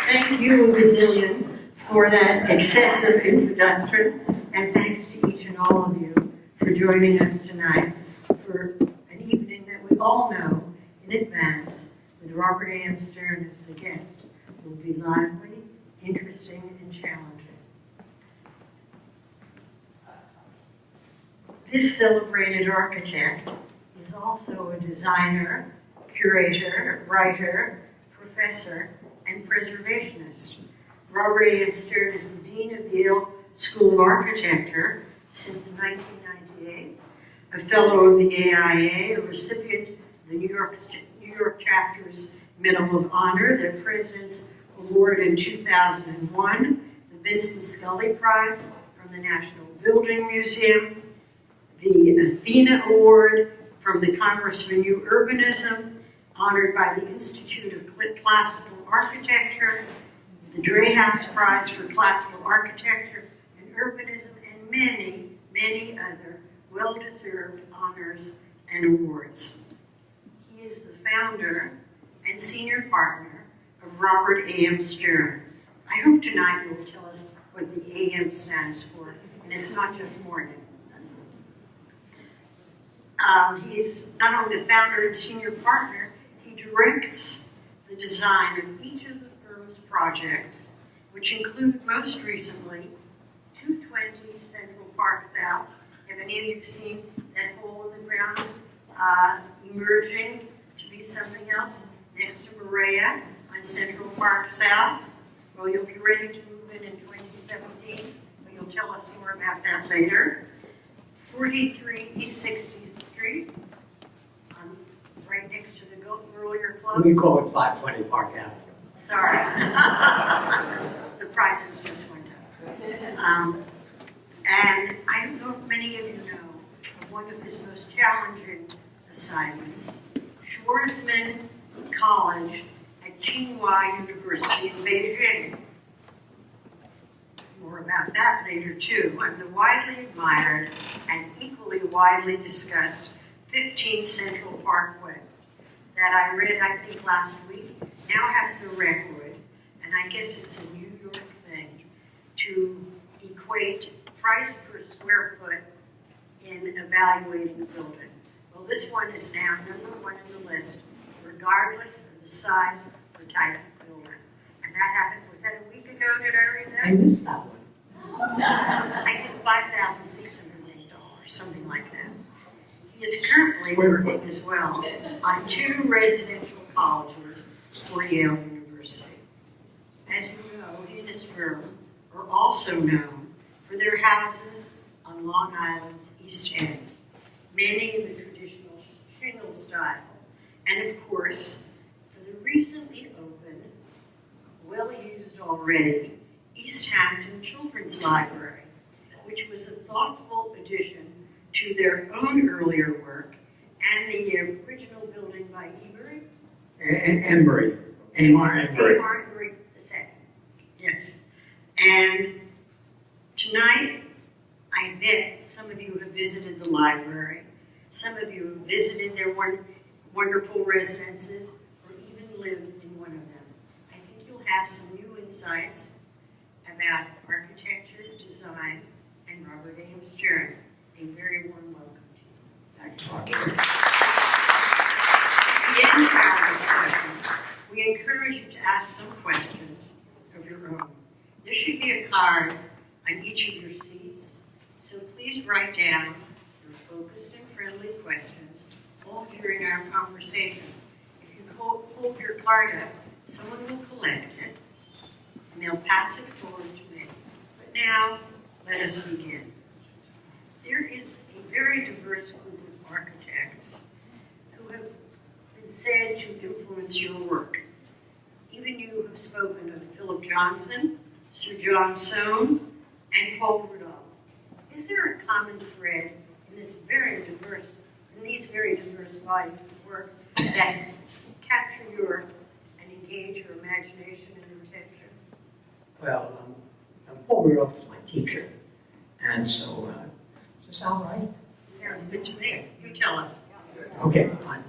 Thank you a gazillion for that excessive introduction, and thanks to each and all of you for joining us tonight for an evening that we all know in advance, with Robert A.M. Stern as the guest, will be lively, interesting, and challenging. This celebrated architect is also a designer, curator, writer, professor, and preservationist. Robert A.M. Stern is the Dean of the Yale School of Architecture since 1998, a Fellow of the AIA, a recipient of the New York Chapter's Medal of Honor, the President's Award in 2001, the Vincent Scully Prize from the National Building Museum, the Athena Award from the Congress for New Urbanism, honored by the Institute of Classical Architecture, the Dreyhouse Prize for Classical Architecture and Urbanism, and many, many other well-deserved honors and awards. He is the founder and senior partner of Robert A.M. Stern. I hope tonight you will tell us what the A.M. stands for, and it's not just morning. He is not only the founder and senior partner, he directs the design of each of the firm's projects, which include most recently 220 Central Park South. Have any of you seen that hole in the ground emerging to be something else next to Maria on Central Park South? Well, you'll be ready to move in 2017, but you'll tell us more about that later. 43 East 60th Street, right next to the Earlier Club. We call it 520 Park Avenue. Sorry. The prices just went up. And I don't know if many of you know of one of his most challenging assignments, Schwarzman College at Tsinghua University in Beijing. More about that later, too. And the widely admired and equally widely discussed 15 Central Park West that I read, I think, last week, now has the record, and I guess it's a New York thing, to equate price per square foot in evaluating a building. Well, this one is now #1 on the list, regardless of the size or type of building. And that happened, was that a week ago? Did I read that? I missed that one. I think $5,608, something like that. He is currently working as well on 2 residential colleges for Yale University. As you know, he and his firm are also known for their houses on Long Island's East End, many in the traditional shingle style, and of course, for the recently opened, well-used already, East Hampton Children's Library, which was a thoughtful addition to their own earlier work and the original building by Ebury. Embury. A.M.R. Embury. A.M.R. Embury II. Yes. And tonight, I bet some of you have visited the library. Some of you have visited their wonderful residences or even lived in one of them. I think you'll have some new insights about architecture, design, and Robert A.M. Stern. A very warm welcome to you. Thanks, Barbara. At the end of our discussion, we encourage you to ask some questions of your own. There should be a card on each of your seats, so please write down your focused and friendly questions all during our conversation. If you hold your card up, someone will collect it, and they'll pass it forward to me. But now, let us begin. There is a very diverse group of architects who have been said to influence your work. Even you have spoken of Philip Johnson, Sir John Soane, and Paul Rudolph. Is there a common thread in these very diverse bodies of work that capture your and engage your imagination and your attention? Well, Paul Rudolph was my teacher, and so, does that sound right? Sounds good to me. You tell us. Okay, fine.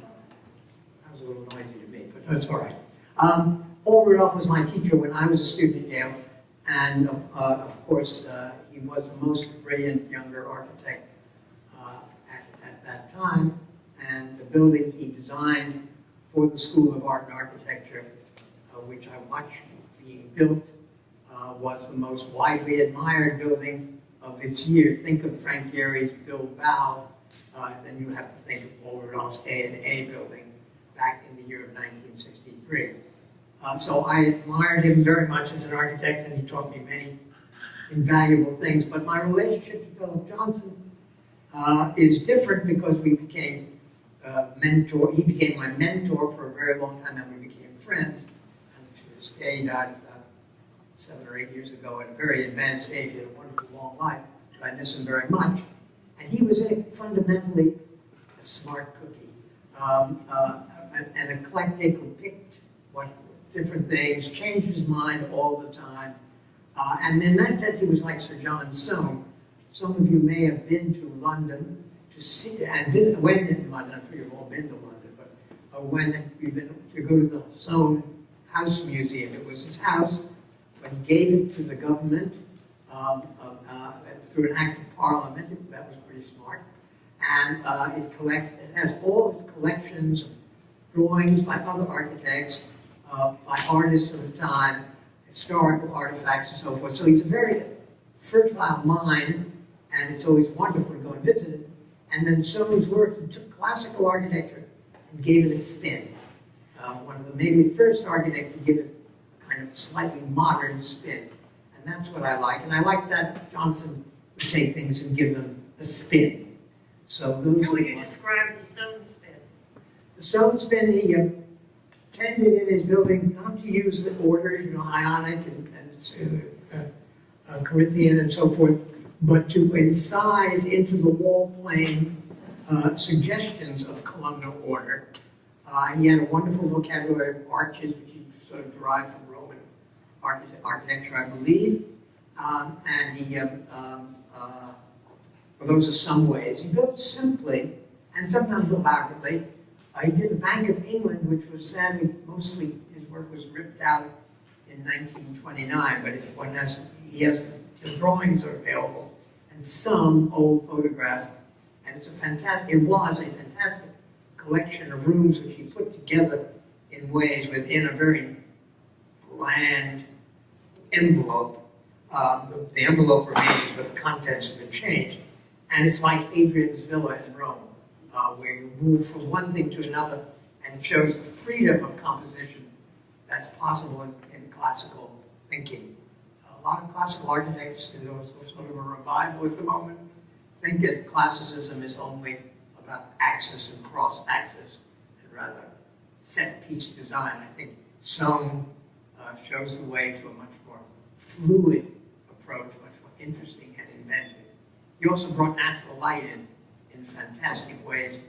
That was a little noisy to me, but that's all right. Paul Paul Rudolph was my teacher when I was a student at Yale, and of course, he was the most brilliant younger architect at that time, and the building he designed for the School of Art and Architecture, which I watched being built, was the most widely admired building of its year. Think of Frank Gehry's Bilbao, then you have to think of Paul Rudolph's A&A building back in the year of 1963. So I admired him very much as an architect, and he taught me many invaluable things. But my relationship to Philip Johnson is different because we became mentor. He became my mentor for a very long time, and we became friends. And to this day, he died about 7 or 8 years ago at a very advanced age. He had a wonderful long life, but I miss him very much. And he was fundamentally a smart cookie, an eclectic who picked different things, changed his mind all the time. And in that sense, he was like Sir John Soane. Some of you may have been to London to see, and when in London, I'm sure you've all been to London, but when you've been to go to the Soane House Museum. It was his house, but he gave it to the government through an act of parliament. That was pretty smart. And it has all his collections of drawings by other architects, by artists of the time, historical artifacts and so forth. So he's a very fertile mind, and it's always wonderful to go and visit it. And then Soane's work, he took classical architecture and gave it a spin. One of the maybe first architects to give it a kind of slightly modern spin. And that's what I like. And I like that Johnson would take things and give them a spin. So those How would you describe the Soane spin? The Soane spin, he tended in his buildings not to use the order, Ionic and Corinthian and so forth, but to incise into the wall plane suggestions of columnar order. He had a wonderful vocabulary of arches, which he sort of derived from Roman architecture, I believe. And he, well, those are some ways. He built simply, and sometimes elaborately. He did the Bank of England, which was sadly, mostly his work was ripped out in 1929, but if one has, the drawings are available, and some old photographs, and it was a fantastic collection of rooms which he put together in ways within a very bland envelope. The envelope remains, but the contents have been changed. And it's like Hadrian's Villa in Rome, where you move from one thing to another, and it shows the freedom of composition that's possible in classical thinking. A lot of classical architects, sort of a revival at the moment, think that classicism is only about axis and cross-axis, and rather set-piece design. I think Soane shows the way to a much more fluid approach, much more interesting and inventive. He also brought natural light in fantastic ways,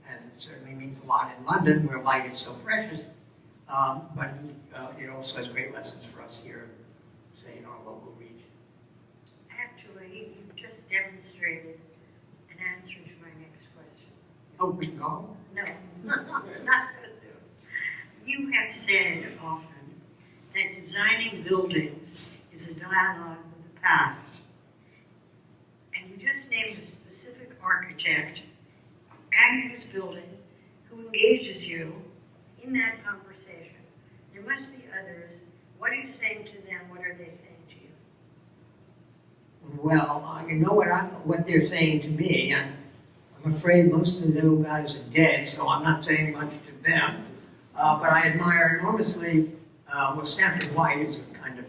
and it certainly means a lot in London, where light is so precious, but it also has great lessons for us here, say, in our local region. Actually, you've just demonstrated an answer to my next question. Oh, we go? No, not so soon. You have said often that designing buildings is a dialogue with the past. And you just named a specific architect and his building who engages you in that conversation. There must be others. What are you saying to them? What are they saying to you? Well, you know what they're saying to me. I'm afraid most of those guys are dead, so I'm not saying much to them. But I admire enormously Stanford White is a kind of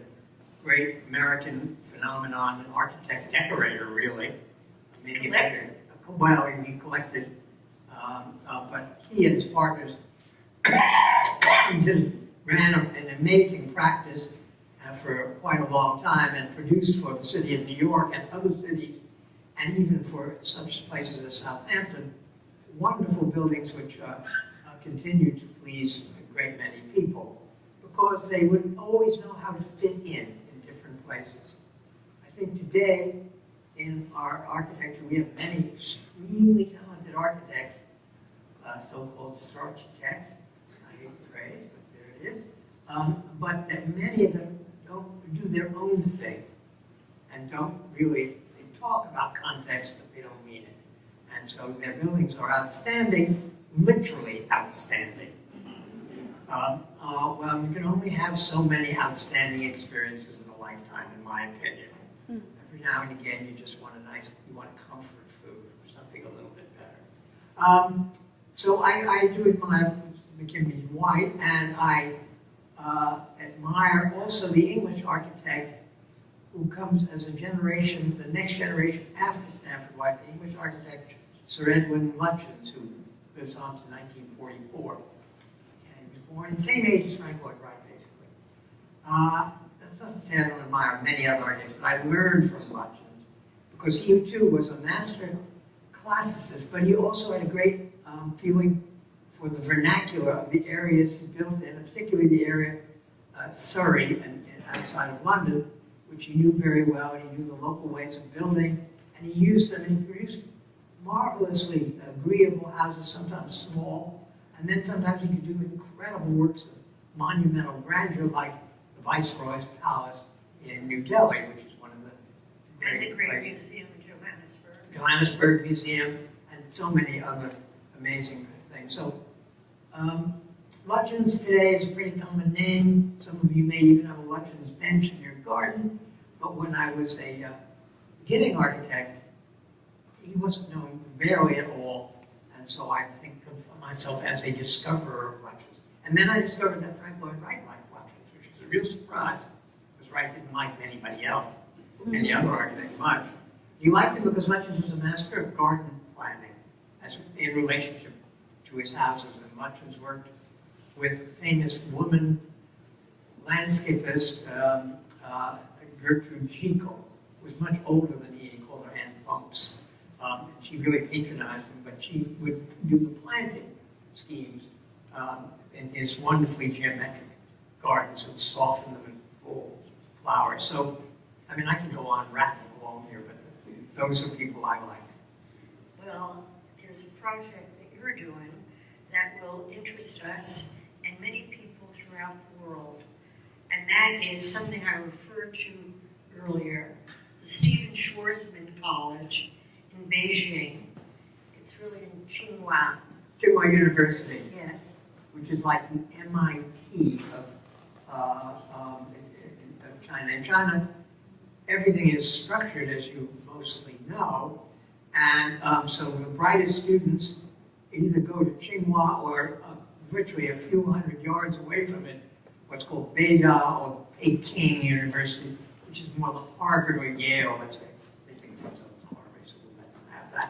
great American phenomenon, an architect, decorator, really. Maybe better. Well, he collected, but he and his partners just ran an amazing practice for quite a long time and produced for the city of New York and other cities, and even for such places as Southampton, wonderful buildings which continue to please a great many people because they would always know how to fit in different places. I think today, in our architecture, we have many extremely talented architects, so-called architects. I hate the phrase, but there it is. but that many of them don't do their own thing and don't really, they talk about context, but they don't mean it. And so their buildings are outstanding, literally outstanding. Well, you can only have so many outstanding experiences in a lifetime, in my opinion. Every now and again, you just want you want comfort food or something a little bit better. So I do admire McKinley White, and I admire also the English architect who comes as a generation, the next generation after Stanford White, the English architect Sir Edwin Lutyens, who lives on to 1944. And he was born the same age as Frank Lloyd Wright, basically. That's not to say I don't admire many other architects, but I learned from Lutyens because he too was a master classicist, but he also had a great feeling for the vernacular of the areas he built in, particularly the area Surrey and outside of London, which he knew very well, and he knew the local ways of building, and he used them, and he produced marvelously agreeable houses, sometimes small, and then sometimes he could do incredible works of monumental grandeur, like the Viceroy's Palace in New Delhi, which is one of the great museum in Johannesburg. Johannesburg Museum, and so many other amazing things. So, Lutyens today is a pretty common name. Some of you may even have a Lutyens bench in your garden. But when I was a beginning architect, he wasn't known barely at all. And so I think of myself as a discoverer of Lutyens. And then I discovered that Frank Lloyd Wright liked Lutyens, which was a real surprise, because Wright didn't like anybody else, any other architect much. He liked him because Lutyens was a master of garden planning in relationship to his houses. And Lutyens worked with famous woman landscapist Gertrude Jekyll, who was much older than he called her Aunt Bumps. And she really patronized him, but she would do the planting schemes in his wonderfully geometric gardens and soften them in full flowers. So, I mean, I can go on rattling along here, but those are people I like. Well, there's a project that you're doing that will interest us and many people throughout the world. And that is something I referred to earlier, the Stephen Schwarzman College in Beijing. It's really in Tsinghua. Tsinghua University. Yes. Which is like the MIT of China. In China, everything is structured, as you mostly know, and so the brightest students either go to Tsinghua or virtually a few hundred yards away from it, what's called Beida or Peking University, which is more the Harvard or Yale, let's say. They think of themselves as Harvard, so we'll let them have that.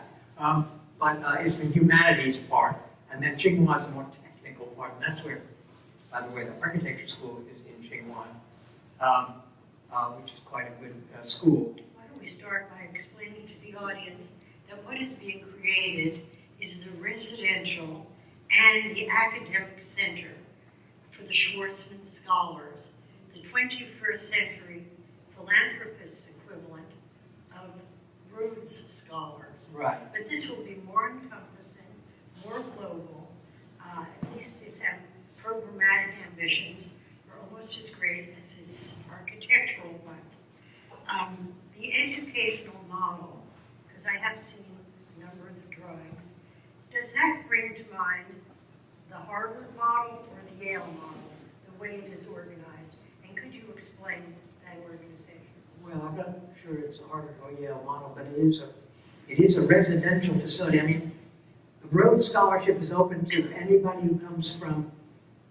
But it's the humanities part, and then Tsinghua is the more technical part, and that's where, by the way, the architecture school is in Tsinghua, which is quite a good school. Why don't we start by explaining to the audience that what is being created is the residential and the academic center for the Schwarzman Scholars, the 21st century philanthropist equivalent of Rhodes Scholars. Right. But this will be more encompassing, more global. At least its programmatic ambitions are almost as great as its architectural ones. The educational model, because I have seen a number of the drawings, does that bring to mind the Harvard model or the Yale model, the way it is organized? And could you explain that organization? Well, I'm not sure it's a Harvard or Yale model, but it is a residential facility. I mean, the Rhodes Scholarship is open to anybody who comes from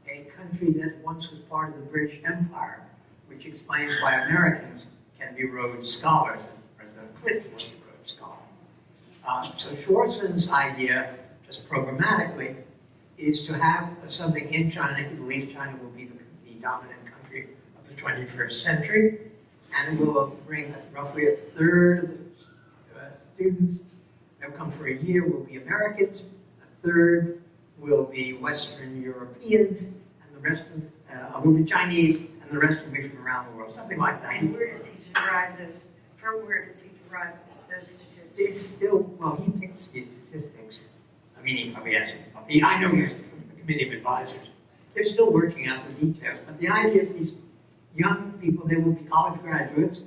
a country that once was part of the British Empire, which explains why Americans can be Rhodes Scholars, and President Clinton was a Rhodes Scholar. So Schwarzman's idea, just programmatically, is to have something in China. He believes China will be the dominant country of the 21st century, and it will bring roughly a third of the students that come for a year will be Americans, a third will be Western Europeans, and the rest will be Chinese, and the rest will be from around the world, something like that. And where does he derive those? From where does he derive those statistics? It's still, well, he picks these statistics. I mean, he probably has. I know he has a committee of advisors they're still working out the details. But the idea of these young people, they will be college graduates,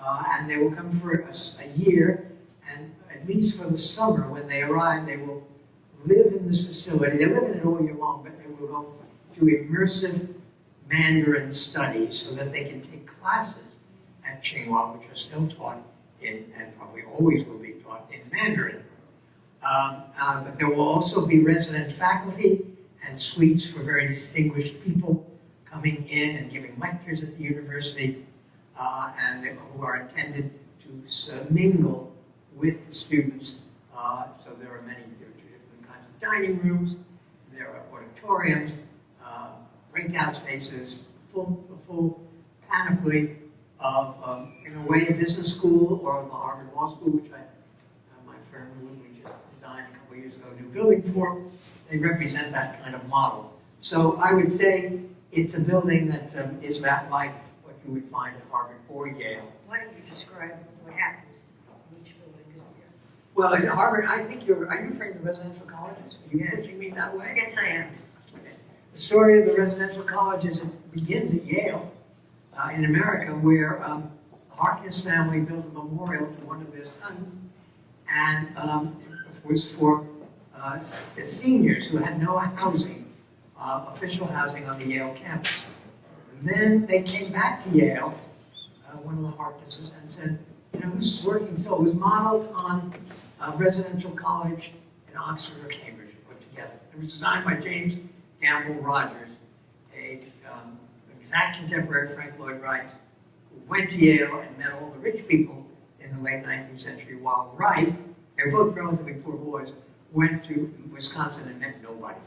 and they will come for a year, and at least for the summer when they arrive, they will live in this facility. They live in it all year long, but they will go to immersive Mandarin studies so that they can take classes at Tsinghua, which are still taught in, and probably always will be taught in Mandarin. But there will also be resident faculty and suites for very distinguished people coming in and giving lectures at the university, and who are intended to mingle with the students. So there are two different kinds of dining rooms, there are auditoriums, breakout spaces, a full panoply of, in a way, a business school or the Harvard Law School, which my firm, we just designed a couple of years ago, a new building for. They represent that kind of model. So I would say it's a building that is about like what you would find at Harvard or Yale. Why don't you describe what happens in each building? Well, at Harvard, I think are you referring to residential colleges? Are you pushing me that way? Yes, I am. Okay. The story of the residential colleges begins at Yale in America, where the Harkness family built a memorial to one of their sons, and it was for the seniors who had no housing, official housing on the Yale campus. And then they came back to Yale, one of the Harknesses, and said, this is working. So it was modeled on a residential college in Oxford or Cambridge put together. It was designed by James Gamble Rogers, an exact contemporary of Frank Lloyd Wright, who went to Yale and met all the rich people in the late 19th century, while Wright, they were both relatively poor boys, went to Wisconsin and met nobody.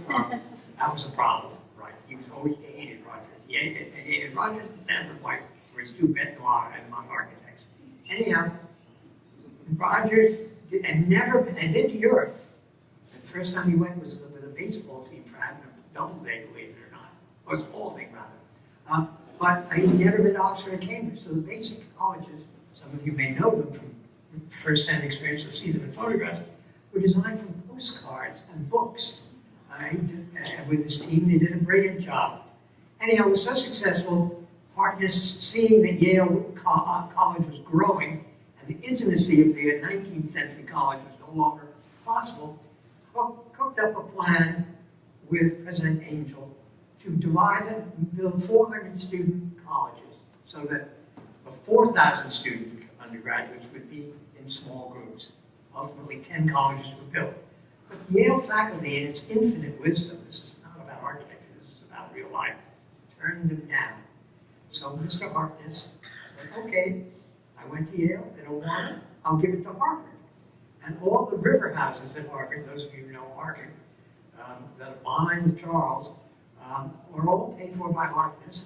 That was a problem, right? He hated Rogers. He hated Rogers and Stanford White were his two bête noires among architects. Anyhow, Rogers had been to Europe. The first time he went was with a baseball team for having a double day, believe it or not. Or a small thing, rather. But he'd never been to Oxford or Cambridge. So the basic colleges, some of you may know them from first-hand experience or see them in photographs, were designed from postcards and books. With his team, they did a brilliant job. Anyhow, it was so successful, Harkness, seeing that Yale College was growing and the intimacy of the 19th century college was no longer possible, cooked up a plan with President Angel to divide and build 400 student colleges so that the 4,000 student undergraduates would be in small groups. Ultimately, 10 colleges were built. But Yale faculty, in its infinite wisdom, this is not about architecture, this is about real life, turned them down. So Mr. Harkness said, okay, I went to Yale, they don't want it, I'll give it to Harvard. And all the river houses at Harvard, those of you who know Harvard, that are behind the Charles, were all paid for by Harkness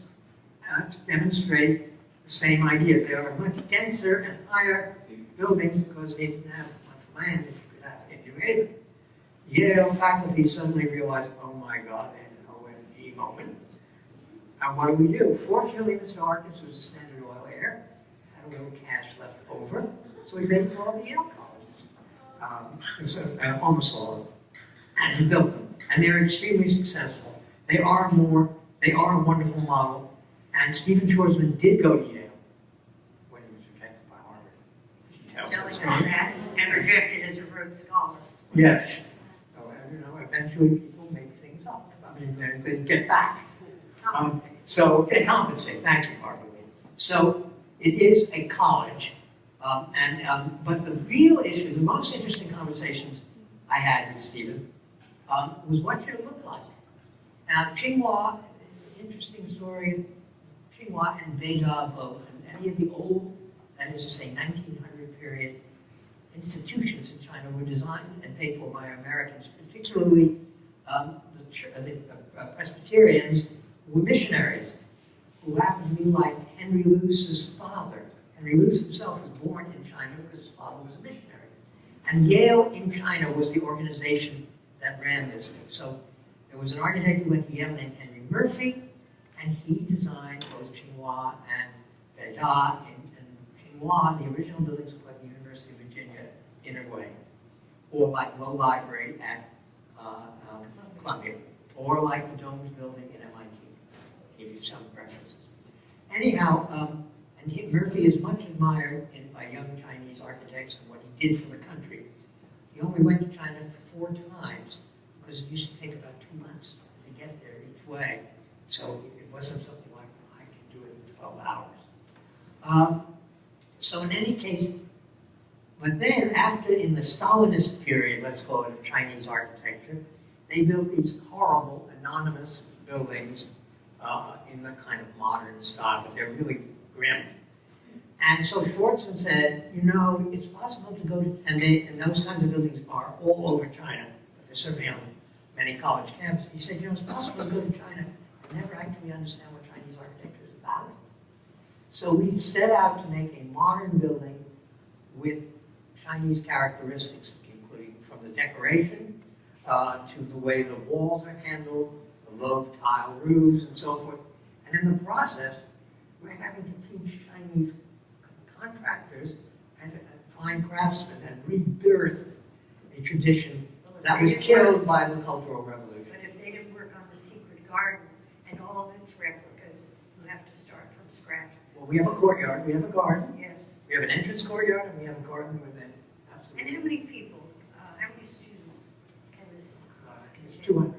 to demonstrate the same idea. They are much denser and higher buildings because they didn't have much land that you could have in New Haven. Yale faculty suddenly realized, oh my God, they had an OMG moment. And what do? Fortunately, Mr. Harkness was a Standard Oil heir, had a little cash left over, so he paid for all the Yale colleges, almost all of them, and he built them. And they're extremely successful. They are a wonderful model. And Stephen Schwarzman did go to Yale when he was rejected by Harvard. Telling us that, and rejected as a Rhodes Scholar. Yes. So, eventually people make things up. I mean, they get back. So they compensate. Thank you, Barbaralee. So it is a college, but the real issue, the most interesting conversations I had with Stephen was what should it look like. Now, Tsinghua, interesting story. Tsinghua and Beida both, and any of the old, that is to say, 1900 period institutions in China were designed and paid for by Americans, particularly the Presbyterians who were missionaries, who happened to be like Henry Lewis's father. Henry Lewis himself was born in China because his father was a missionary. And Yale in China was the organization that ran this thing. So there was an architect who went to Yale named Henry Murphy, and he designed both Tsinghua and Beida. In Tsinghua, the original buildings look like the University of Virginia in a way, or like Low Library at Columbia. or like the Domes building in MIT. Give you some references. Anyhow, Murphy is much admired by young Chinese architects and what he did for the country. He only went to China 4 times because it used to take about 2 months to get there each way. So it wasn't something like I can do it in 12 hours. So in any case, but then after, in the Stalinist period, let's call it, of Chinese architecture, they built these horrible, anonymous buildings in the kind of modern style, but they're really grim. And so Schwartzman said, you know, it's possible to go to, and those kinds of buildings are all over China, but they're certainly on many college campuses. He said, you know, it's possible to go to China and never actually understand what Chinese architecture is about. So we've set out to make a modern building with Chinese characteristics, including from the decoration to the way the walls are handled, the low tile roofs and so forth. And in the process, we're having to teach Chinese contractors and fine craftsmen and rebirth a tradition that was killed by the Cultural Revolution. But if they didn't work on the secret garden and all of its replicas, you have to start from scratch. Well, we have a courtyard, we have a garden. Yes. We have an entrance courtyard and we have a garden within. Absolutely. And how many people, how many students can this? It's 200.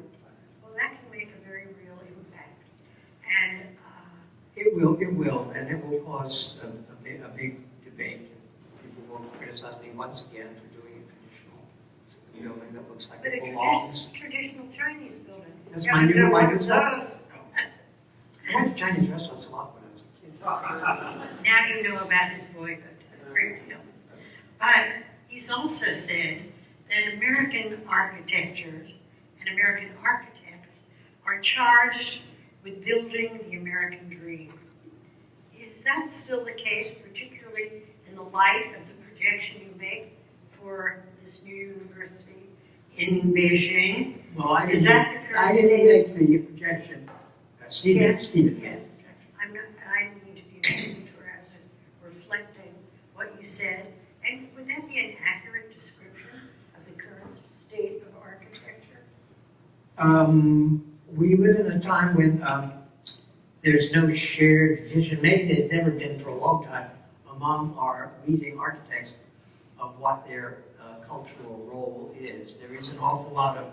Well, that can make a very real impact. And It will, and it will cause a big debate. People will criticize me once again for doing a traditional building that looks like it belongs. Traditional Chinese building. That's my new stuff. I went to Chinese restaurants a lot when I was a kid. Now you know about his boyhood a great deal. But he's also said that American architectures and American architects are charged with building the American dream. Is that still the case, particularly in the light of the projection you make for this new university in Beijing? Well, I Is that the current didn't make the projection. Stephen made the projection. I need to be used as reflecting what you said. And would that be an accurate description of the current state of architecture? We live in a time when there's no shared vision. Maybe there's never been for a long time among our leading architects of what their cultural role is. There is an awful lot of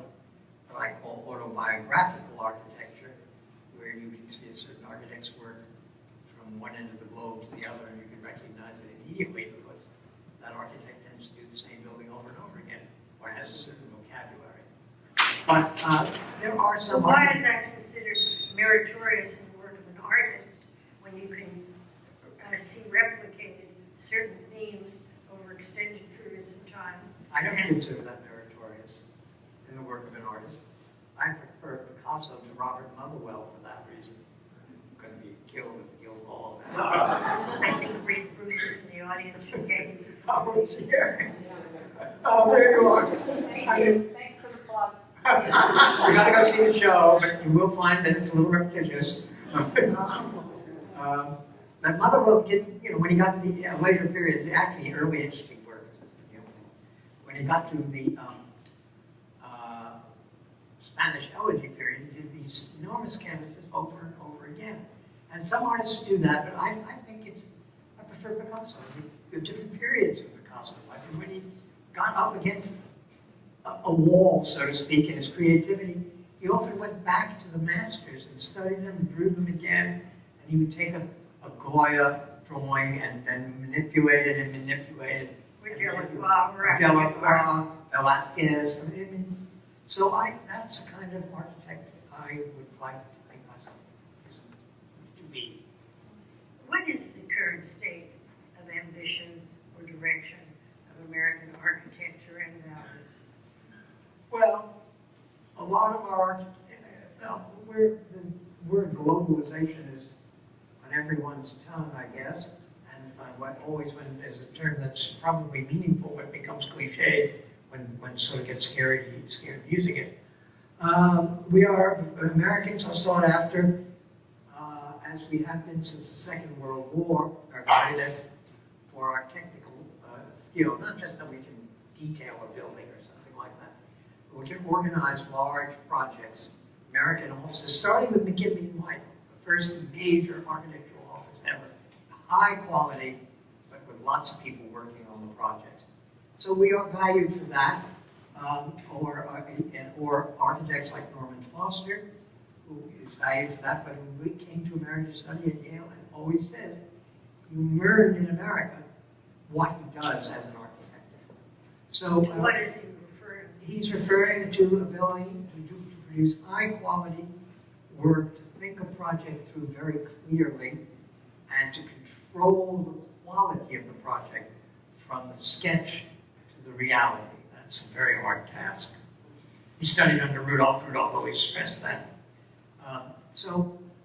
what I call autobiographical architecture, where you can see a certain architect's work from one end of the globe to the other, and you can recognize it immediately because that architect tends to do the same building over and over again, or has a certain vocabulary. But there are some. Well, why is that considered meritorious in the work of an artist when you can see replicated certain themes over extended periods of time? I don't consider that meritorious in the work of an artist. I prefer Picasso to Robert Motherwell for that reason. I'm going to be killed if he kills all of that. I think Rick Bruce is in the audience. Okay. Oh, here. Oh, there you are. Thanks for the plug. You got to go see the show, but you will find that it's a little repetitious. That Motherwell did, when he got to the later period, actually early interesting work. When he got to the Spanish elegy period, he did these enormous canvases over and over again. And some artists do that, but I think I prefer Picasso. There are different periods of Picasso. I think when he got up against a wall, so to speak, in his creativity, he often went back to the masters and studied them and drew them again. And he would take a Goya drawing and then manipulate it and manipulate it. Delacroix, Velázquez. So that's the kind of architect I would like to think myself to be. What is the current state of ambition or direction of American architecture and values? Well, a lot of our, the word globalization is on everyone's tongue, I guess, and when there's a term that's probably meaningful but becomes cliche when sort of gets scared using it. Americans are sought after, as we have been since the Second World War, are guided for our technical skill, not just that we can detail a building or something like that, but we can organize large projects American offices, starting with McKinley and White, the first major architectural office ever. High quality, but with lots of people working on the project. So we are valued for that, or architects like Norman Foster, who is valued for that, but when we came to America to study at Yale, and always says, you learn in America what he does as an architect. So What is he referring to? he's referring to ability to produce high quality work, to think a project through very clearly, and to control the quality of the project from the sketch to the reality. That's a very hard task. He studied under Rudolph. Rudolph always stressed that.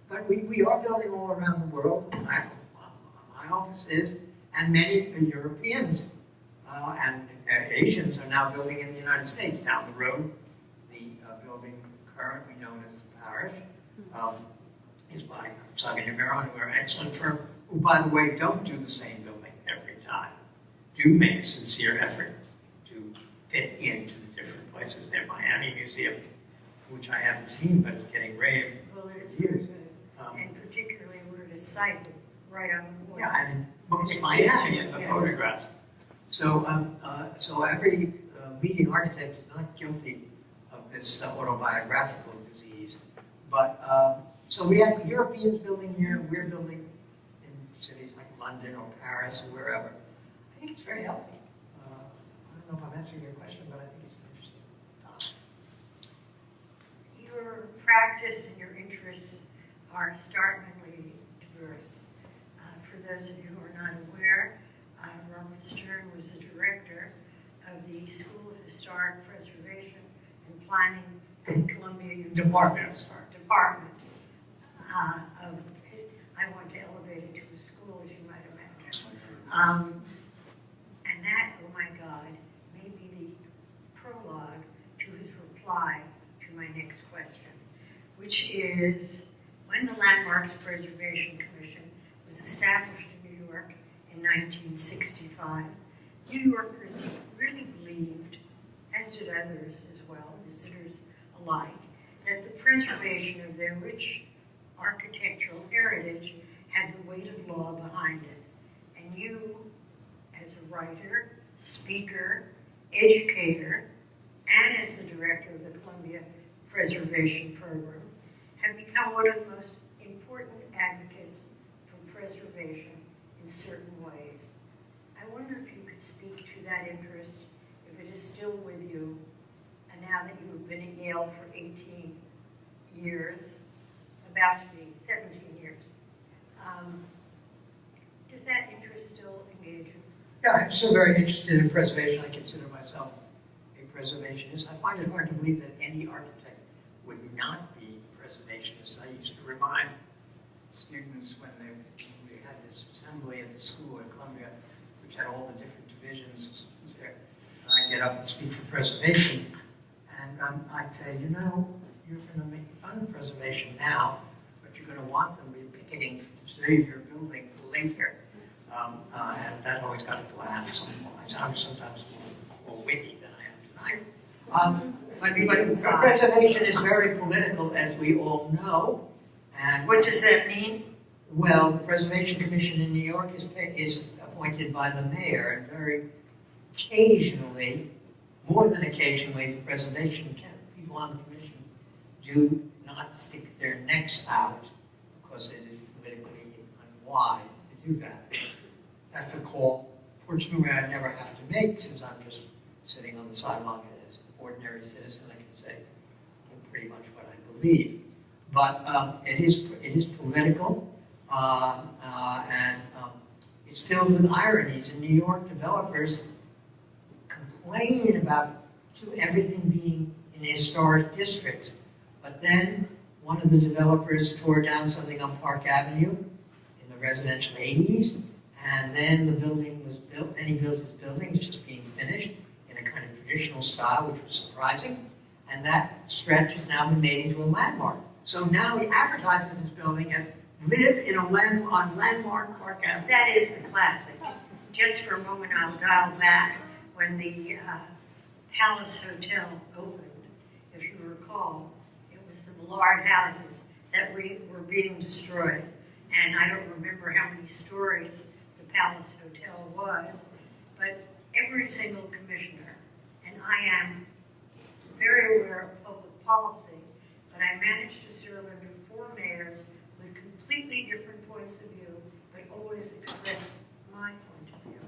But we are building all around the world. My office is, and many Europeans and Asians are now building in the United States. Down the road, the building currently known as the Parish is by Southampton Arts Center, an excellent firm, who, by the way, don't do the same building every time. Do make a sincere effort to fit into the different places. Their Miami Museum, which I haven't seen, but is getting rave. Well, it is very good. And particularly where it is sited, right on the border. Yeah, and it books Miami in the photographs. So every leading architect is not guilty of this autobiographical disease. But so we have Europeans building here. We're building in cities like London or Paris or wherever. I think it's very healthy. I don't know if I'm answering your question, but I think it's an interesting topic. Your practice and your interests are startlingly diverse. For those of you who are not aware, Robert Stern was the director of the School of Historic Preservation and Planning at Columbia University. Department of Historic. Department. I want to elevate it to a school, as you might imagine. And that, oh my God, may be the prologue to his reply to my next question, which is, when the Landmarks Preservation Commission was established in New York in 1965, New Yorkers really believed, as did others as well, visitors alike, that the preservation of their rich architectural heritage had the weight of law behind it. And you, as a writer, speaker, educator, and as the director of the Columbia Preservation Program, have become one of the most important advocates for preservation in certain ways. I wonder if you could speak to that interest, if it is still with you, and now that you have been at Yale for 18 years, about to be 17 years. Does that interest still engage you? Yeah, I'm still very interested in preservation. I consider myself a preservationist. I find it hard to believe that any architect would not be a preservationist. I used to remind students when we had this assembly at the school at Columbia, which had all the different divisions there, and I'd get up and speak for preservation, and I'd say, you know, you're going to make fun of preservation now, but you're going to want them to be picketing to save your building later. And that always got a laugh. I'm sometimes more witty than I am tonight. But preservation is very political, as we all know. And What does that mean? well, the Preservation Commission in New York is appointed by the mayor, and very occasionally, more than occasionally, the preservation people on the commission do not stick their necks out because it is politically unwise to do that. That's a call, fortunately, I never have to make, since I'm just sitting on the sideline as an ordinary citizen. I can say pretty much what I believe. But it is political, and it's filled with ironies. In New York, developers complain about everything being in historic districts, but then one of the developers tore down something on Park Avenue in the residential 80s, and then the building was built, and he built his building, it's just being finished in a kind of traditional style, which was surprising, and that stretch has now been made into a landmark. So now he advertises his building as live in a on landmark Park Avenue. That is the classic. Just for a moment, I'll dial back when the Palace Hotel opened. If you recall, it was the the lard houses that were being destroyed. And I don't remember how many stories the Palace Hotel was, but every single commissioner, and I am very aware of public policy, but I managed to serve under 4 mayors with completely different points of view, but always expressed my point of view.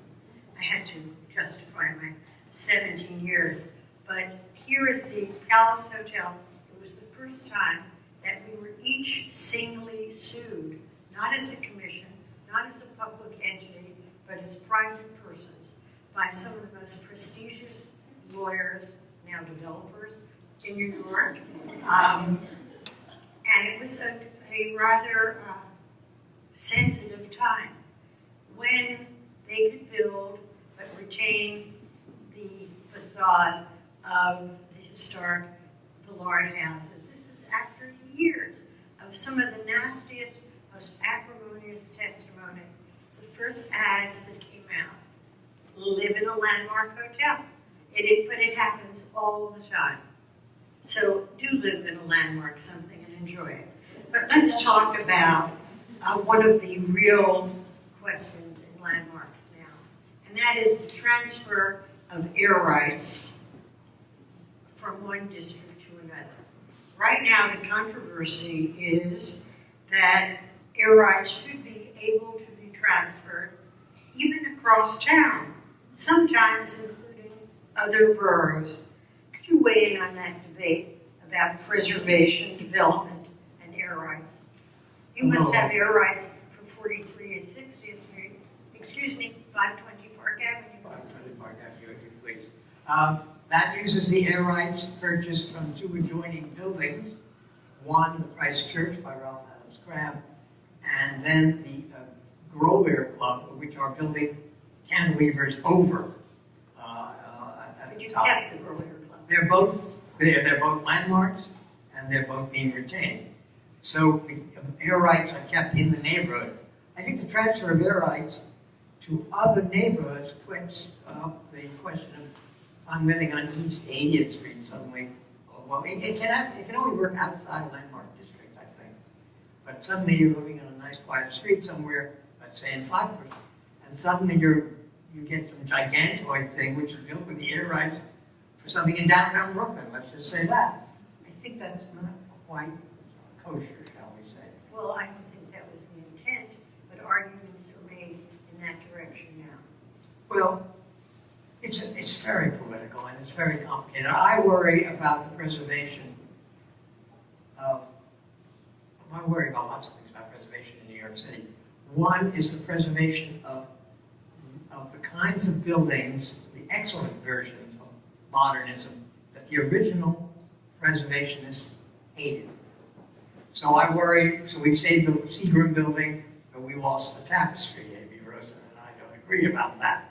I had to justify my 17 years, but here is the Palace Hotel. It was the first time that we were each singly sued, not as a commission, not as a public entity, but as private persons, by some of the most prestigious lawyers, now developers, in New York. And it was a rather sensitive time when they could build but retain the facade of the historic Villard houses. This is after years of some of the nastiest, most acrimonious testimony. The first ads that came out, live in a landmark hotel. But it happens all the time. So do live in a landmark something and enjoy it. But let's talk about one of the real questions in landmarks now, and that is the transfer of air rights from one district to another. Right now, the controversy is that air rights should be able to be transferred even across town, sometimes including other boroughs. Could you weigh in on that debate about preservation, development, and air rights? You must have air rights for 43 and 60th Street, 520 Park Avenue. 520 Park Avenue, if you please. That uses the air rights purchased from 2 adjoining buildings. One, the Christ Church by Ralph Adams Cram, and then the Grover Club, which are building cantilevers over at the top. Kept the Grover Club. They're both landmarks, and they're both being retained. So the air rights are kept in the neighborhood. I think the transfer of air rights to other neighborhoods puts up the question of, I'm living on East 80th Street suddenly. Well, it can only work outside a landmark district, I think. But suddenly you're living on a nice quiet street somewhere, let's say in Flatbush, and suddenly you get some gigantoid thing which is built with the air rights for something in downtown Brooklyn, let's just say that. I think that's not quite kosher, shall we say. Well, I don't think that was the intent, but arguments are made in that direction now. Well, it's very political and it's very complicated. I worry about the preservation of, I worry about lots of things about preservation in New York City. One is the preservation of the kinds of buildings, the excellent versions of modernism that the original preservationists hated. So I worry, so we've saved the Seagram building, but we lost the tapestry. A.B. Rosen and I don't agree about that.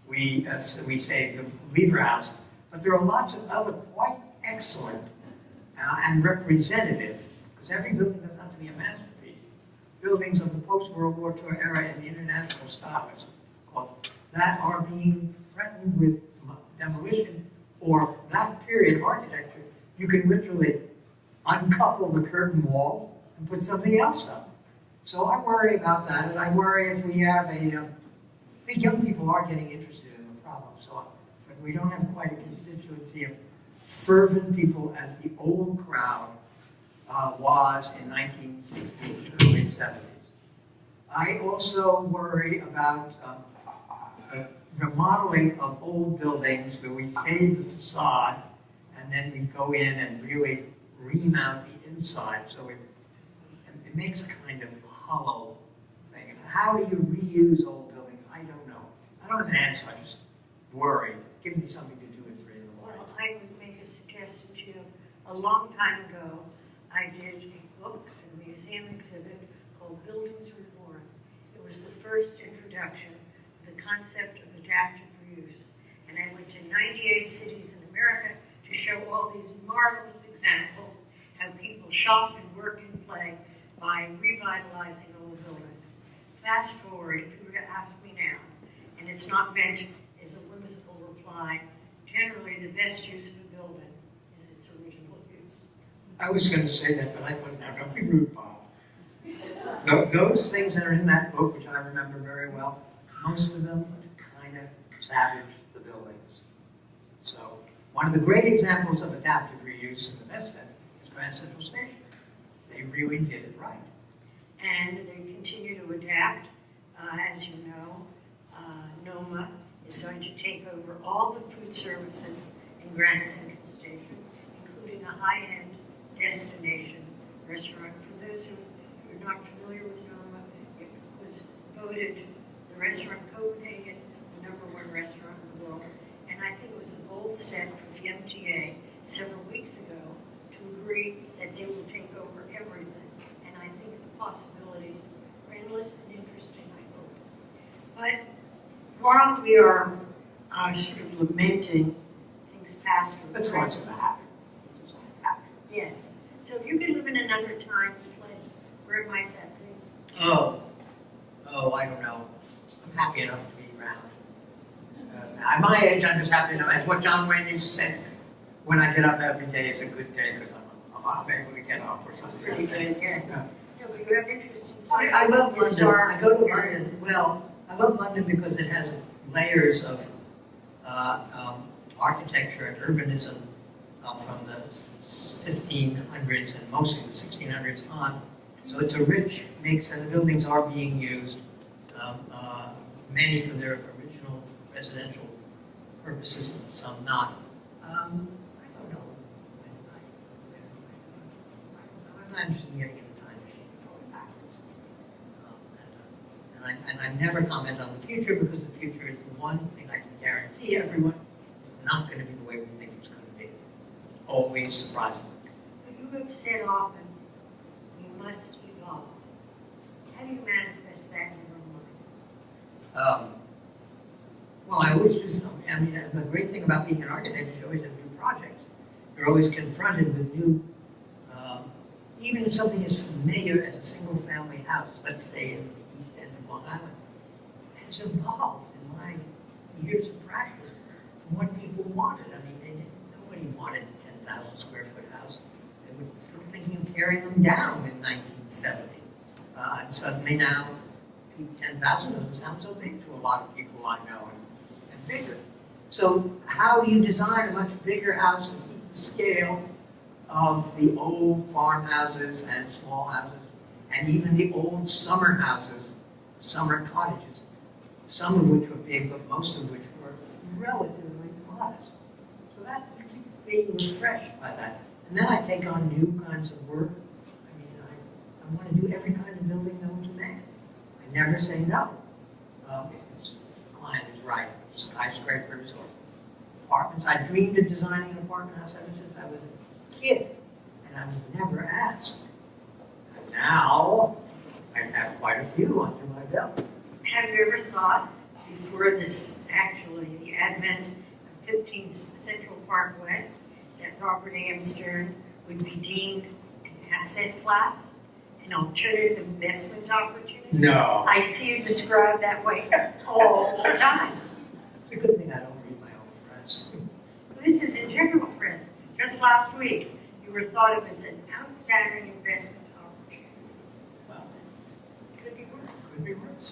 We saved the Lever House, but there are lots of other quite excellent and representative, because every building doesn't have to be a masterpiece, buildings of the post-World War II era in the international style that are being threatened with demolition, or that period of architecture, you can literally uncouple the curtain wall and put something else up. So I worry about that, and I worry if we have I think young people are getting interested in the problem, but we don't have quite a constituency of fervent people as the old crowd was in 1960s and early 70s. I also worry about remodeling of old buildings where we save the facade and then we go in and really remount the inside, so it makes a kind of hollow thing. And how do you reuse old buildings? I don't know. I don't have an answer. I just worry. Give me something to do at 3 in the morning. Well, I would make a suggestion to you. A long time ago, I did a book, a museum exhibit called Buildings Reborn. It was the first introduction of the concept of adaptive reuse. And I went to 98 cities in America to show all these marvelous examples how people shop and work and play by revitalizing old buildings. Fast forward, if you were to ask me now, and it's not meant as a whimsical reply, generally the best use of a building is its original use. I was going to say that, but I thought, no, don't be rude, Bob. No, those things that are in that book, which I remember very well, most of them kind of savaged the buildings. So, one of the great examples of adaptive reuse in the best sense is Grand Central Station. They really did it right. And they continue to adapt. As you know, NOMA is going to take over all the food services in Grand Central Station, including a high-end destination restaurant. For those who are not familiar with NOMA, it was voted the restaurant Copenhagen, the #1 restaurant in the world. And I think it was a bold step for the MTA several weeks ago to agree that they will take over everything. And I think the possibilities are endless and interesting, I hope. But while we are sort of lamenting things past or That's why it's a happen. It's a happen. yes. So if you could live in another time and place, where might that be? Oh, I don't know. I'm happy enough to be around. At my age, I'm just happy enough. As what John Wayne used to say, when I get up every day is a good day because I'm able to get up or something. Pretty good, yeah. Yeah. No, but you have interest in I love London. historic I go to areas. London. Well, I love London because it has layers of architecture and urbanism from the 1500s and mostly the 1600s on. So it's a rich mix, and the buildings are being used, many for their original residential purposes, and some not. I don't know. I'm not interested in getting in the time machine and going backwards. And I never comment on the future because the future is the one thing I can guarantee everyone is not going to be the way we think it's going to be. Always surprising. But you have said often, we must evolve. How do you manifest that in your own life? Well, I always do something. I mean, the great thing about being an architect is you always have new projects. You're always confronted with new, even if something is familiar as a single-family house, let's say in the East End of Long Island, it's evolved in my years of practice from what people wanted. I mean, nobody wanted a 10,000 square foot house. They were still thinking of tearing them down in 1970. And suddenly now, 10,000 doesn't sound so big to a lot of people I know, and bigger. So how do you design a much bigger house and keep the scale of the old farmhouses and small houses, and even the old summer houses, summer cottages, some of which were big, but most of which were relatively modest. So that you keep being refreshed by that. And then I take on new kinds of work. I mean, I want to do every kind of building known to man. I never say no. If the client is right. Skyscrapers or apartments. I dreamed of designing an apartment house ever since I was a kid, and I was never asked. And now, I have quite a few under my belt. Have you ever thought, before this, actually, the advent of 15th Central Park West, that Robert A.M. Stern would be deemed an asset class, an alternative investment opportunity? No. I see you described that way all the time. It's a good thing I don't read my own press. This is in general press. Just last week, you were thought of as an outstanding investment opportunity. Well, Could be worse. could be worse.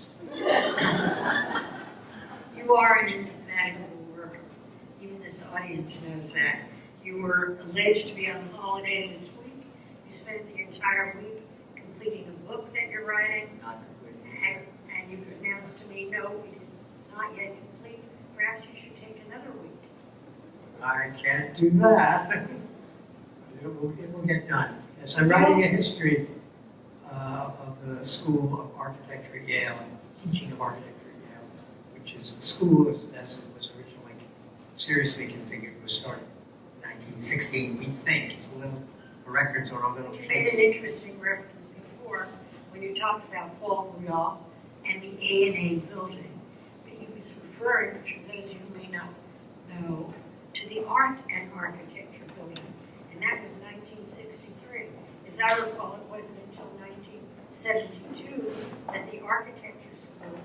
You are an indefatigable worker. Even this audience knows that. You were alleged to be on holiday this week. You spent the entire week completing a book that you're writing. Not completely. And you announced to me, no, it is not yet complete. Perhaps you should take another week. I can't do that. It will get done. Yes, I'm writing a history of the School of Architecture at Yale and teaching of architecture at Yale, which is the school as it was originally seriously configured. It was started in 1916, we think. It's a little, the records are a little You made an shaky. interesting reference before when you talked about Paul Rudolph and the A&A building. But he was referring, for those of you who may not know, to the Art and Architecture building. And that was 1963. As I recall, it wasn't until 1972 that the architecture school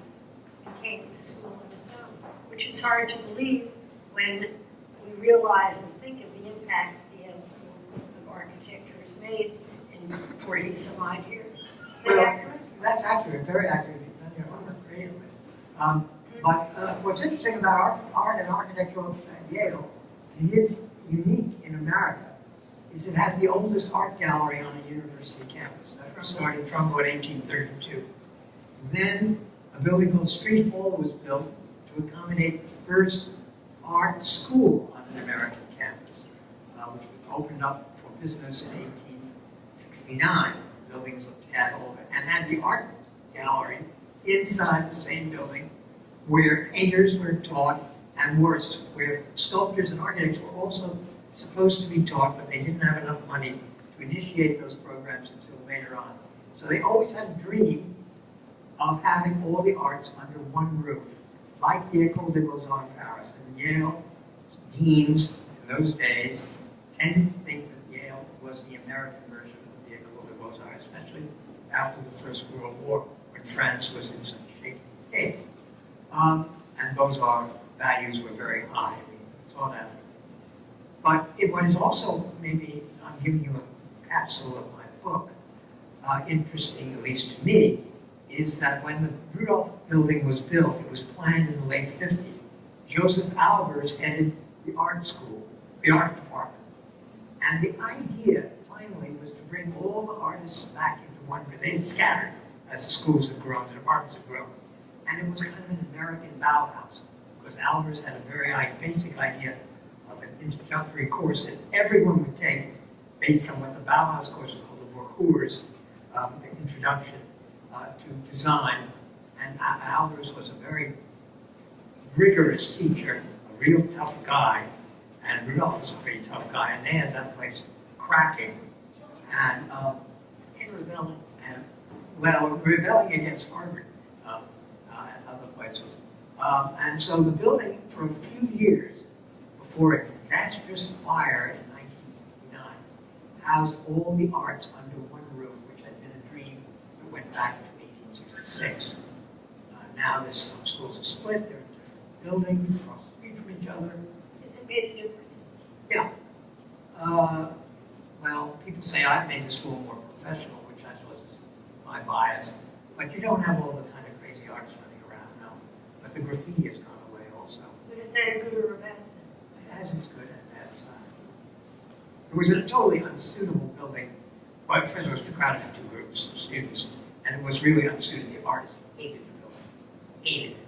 became a school of its own, which is hard to believe when we realize and think of the impact the Yale School of Architecture has made in 40 some odd years. Is that Well, accurate? that's accurate, very accurate. You've done your homework creatively. But what's interesting about art and architecture at Yale, and it is unique in America, is it has the oldest art gallery on a university campus. That started in Trumbull in 1832. Then a building called Street Hall was built to accommodate the first art school on an American campus, which opened up for business in 1869. Buildings had all and had the art gallery inside the same building where painters were taught and where sculptors and architects were also supposed to be taught, but they didn't have enough money to initiate those programs until later on. So they always had a dream of having all the arts under one roof, like the École des Beaux-Arts in Paris. And Yale deans in those days tended to think that Yale was the American version of the École des Beaux-Arts, especially after the First World War, when France was in such shaky state. And Beaux-Arts values were very high, sought after. But what is also, maybe I'm giving you a capsule of my book, interesting, at least to me, is that when the Rudolph building was built, it was planned in the late 50s. Joseph Albers headed the art school, the art department. And the idea, finally, was to bring all the artists back into one group. They had scattered as the schools had grown, the departments had grown. And it was kind of an American Bauhaus, because Albers had a very basic idea of an introductory course that everyone would take based on what the Bauhaus course was called, the Vorkurs, the introduction to design. And Albers was a very rigorous teacher, a real tough guy, and Rudolph was a pretty tough guy, and they had that place cracking and Rebelling. Rebelling against Harvard and other places. And so the building, for a few years, before a disastrous fire in 1969, housed all the arts under one roof, which had been a dream that went back to 1866. Now this schools are split, they're in different buildings, across the street from each other. Has it made a difference? Yeah. Well, people say I've made the school more professional, which I suppose is my bias, but you don't have all the kind of crazy artists running around, no. But the graffiti has gone away also. But is that a good or a bad thing? It has its good and bad side. It was a totally unsuitable building, but first it was too crowded for two groups of students, and it was really unsuited. The artists hated the building, hated it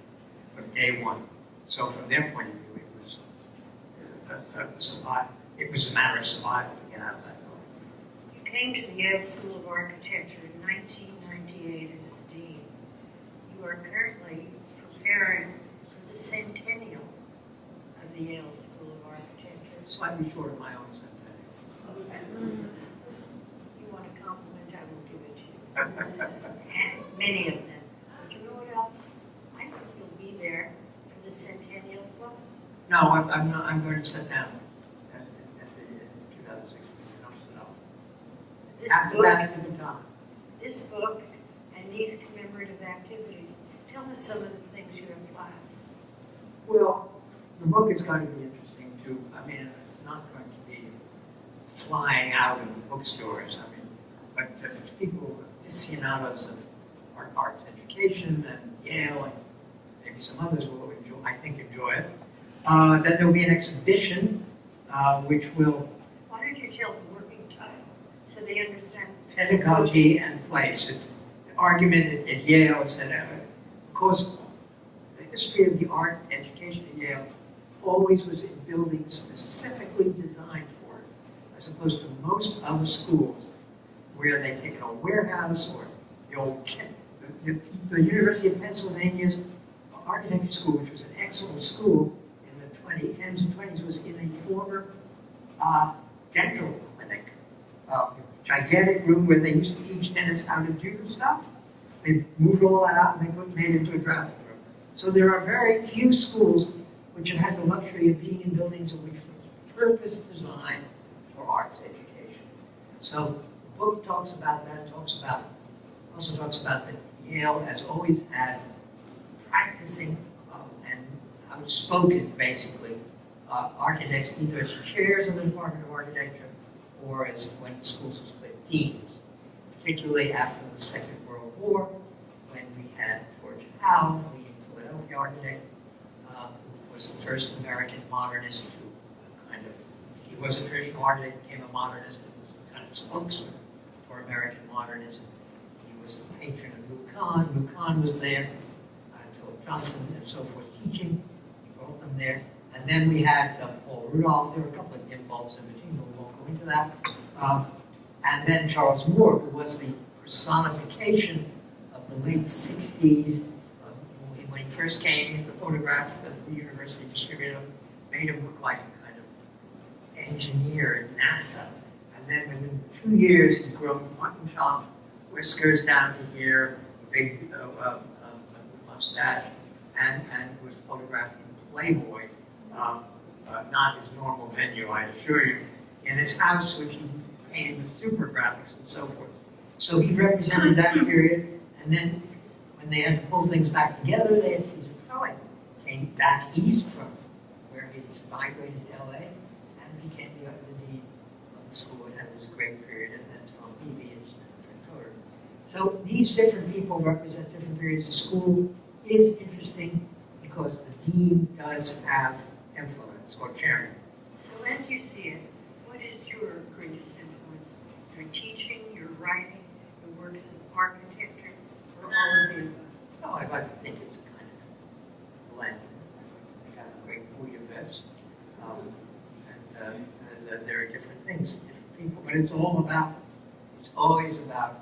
from day one. So from their point of view, it was a matter of survival to get out of that building. You came to the Yale School of Architecture in 1998 as the dean. You are currently preparing for the centennial of the Yale School of Architecture. Slightly short of my own centennial. You want a compliment, I will give it to you. And many of them. But you know what else? I think you'll be there for the centennial plus. No, I'm not. I'm going to sit down at the 2016. This After book, that, it's a good time. this book and these commemorative activities, tell us some of the things you have planned. Well, the book is going to be interesting too. I mean, it's not going to be flying out of the bookstores. I mean, but people, aficionados of arts education and Yale and maybe some others will enjoy. I think enjoy it. Then there'll be an exhibition, which will Why don't you tell the working title so they understand? pedagogy and place. The argument at Yale is that, of course, the history of the art education at Yale always was in buildings specifically designed for it, as opposed to most other schools where they take an old warehouse or the old the University of Pennsylvania's architecture school, which was an excellent school in the 10s and 20s, was in a former dental clinic. Gigantic room where they used to teach dentists how to do the stuff. They moved all that out and they made it into a drafting room. So there are very few schools which have had the luxury of being in buildings which were purpose designed for arts education. So the book talks about that, also talks about that Yale has always had practicing and outspoken, basically, architects either as chairs of the Department of Architecture or as when the schools were split, deans, particularly after the Second World War, when we had George Howe, leading Philadelphia architect, who was the first American modernist who kind of, he was a traditional architect, became a modernist, and was the kind of spokesman for American modernism. He was the patron of Luke Kahn. Luke Kahn was there, Philip Johnson, and so forth, teaching. He brought them there. And then we had Paul Rudolph. There were a couple of involves in between, but we won't go into that. And then Charles Moore, who was the personification of the late 60s. When he first came, the photograph that the university distributed him made him look like a kind of engineer at NASA. And then within 2 years, he'd grown mutton chop, whiskers down to here, a big mustache, and was photographed in Playboy. Not his normal venue, I assure you, in his house, which he painted with super graphics and so forth. So he represented that period, and then when they had to pull things back together, they had Caesar Kelly, came back east from where he migrated to LA, and became the dean of the school, and had this great period, and then Tom Beebe and Fred Toder. So these different people represent different periods. The school is interesting because the dean does have influence, or chairman. So as you see it, what is your greatest influence? Your teaching, your writing, the works of architecture, or all of the above? No, I'd like to think it's a kind of blend. I think I'm a great bouillabaisse, and there are different things, different people, but it's always about.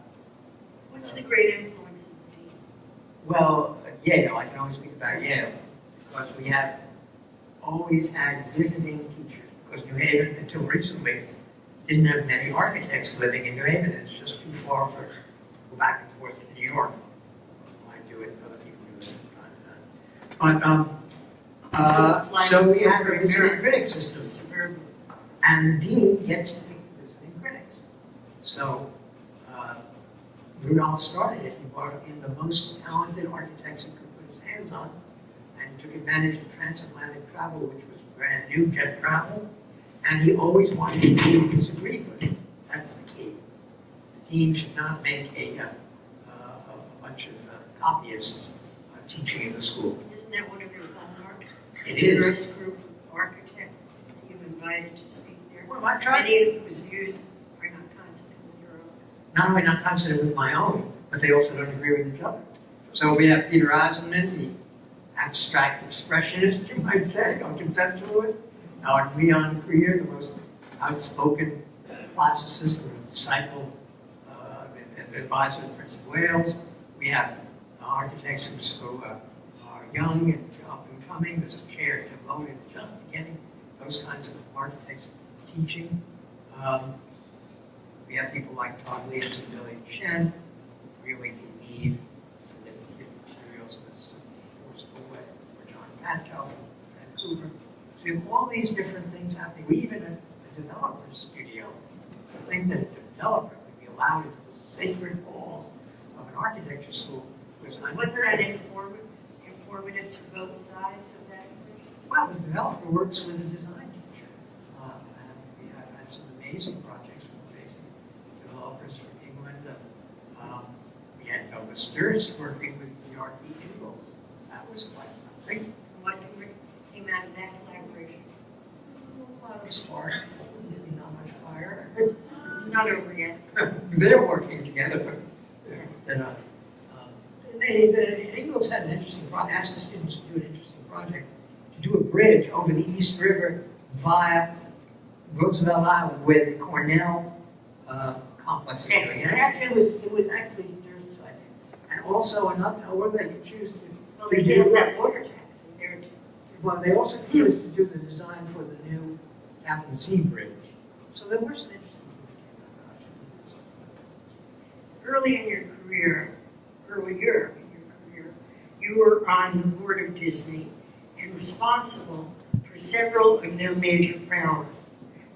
What's the great influence of the dean? Well, Yale, I can always speak about Yale, because we have always had visiting teachers, because New Haven, until recently, didn't have many architects living in New Haven. It's just too far for to go back and forth to New York. I do it, other people do it from time to time. But, so we have a visiting critic system, and the dean gets to pick the visiting critics. So Rudolph started it. He brought in the most talented architects he could put his hands on, and he took advantage of transatlantic travel, which was brand new, jet travel, and he always wanted people to disagree with him. That's the key. The dean should not make a bunch of copyists teaching in the school. Isn't that one of your hallmarks? It is. The first group of architects that you've invited to speak there. Well, I tried. Many of whose views are not consonant with your own. Not only not consonant with my own, but they also don't agree with each other. So we have Peter Eisenman, the abstract expressionist, you might say, or conceptualist. Leon Creer, the most outspoken classicist and disciple, advisor to Prince of Wales. We have architects who are young and up and coming. There's a chair devoted just to getting those kinds of architects teaching. We have people like Todd Williams and Billy Chen, who really believe significant materials in this forceful way, or John Patchow from Vancouver. So we have all these different things happening. We even have a developer's studio. I think that a developer would be allowed into the sacred halls of an architecture school. Wasn't that informative to both sides of that? Well, the developer works with a design teacher. And we have had some amazing projects from amazing developers from England. We had Nova Spirits working with the RP Ingalls. That was quite something. What came out of that collaboration? A lot of sparks, maybe not much fire. It's not over yet. They're working together, but they're not. The Ingalls had an interesting project, asked the students to do an interesting project, to do a bridge over the East River via Roosevelt Island, where the Cornell complex is doing. And actually, it was actually very exciting. And also another, or they could choose to. Well, they did that water tax in there too. Well, they also could choose to do the design for the new Tappan Zee Bridge. So there was an interesting project. Earlier in your career, you were on the board of Disney and responsible for several of their major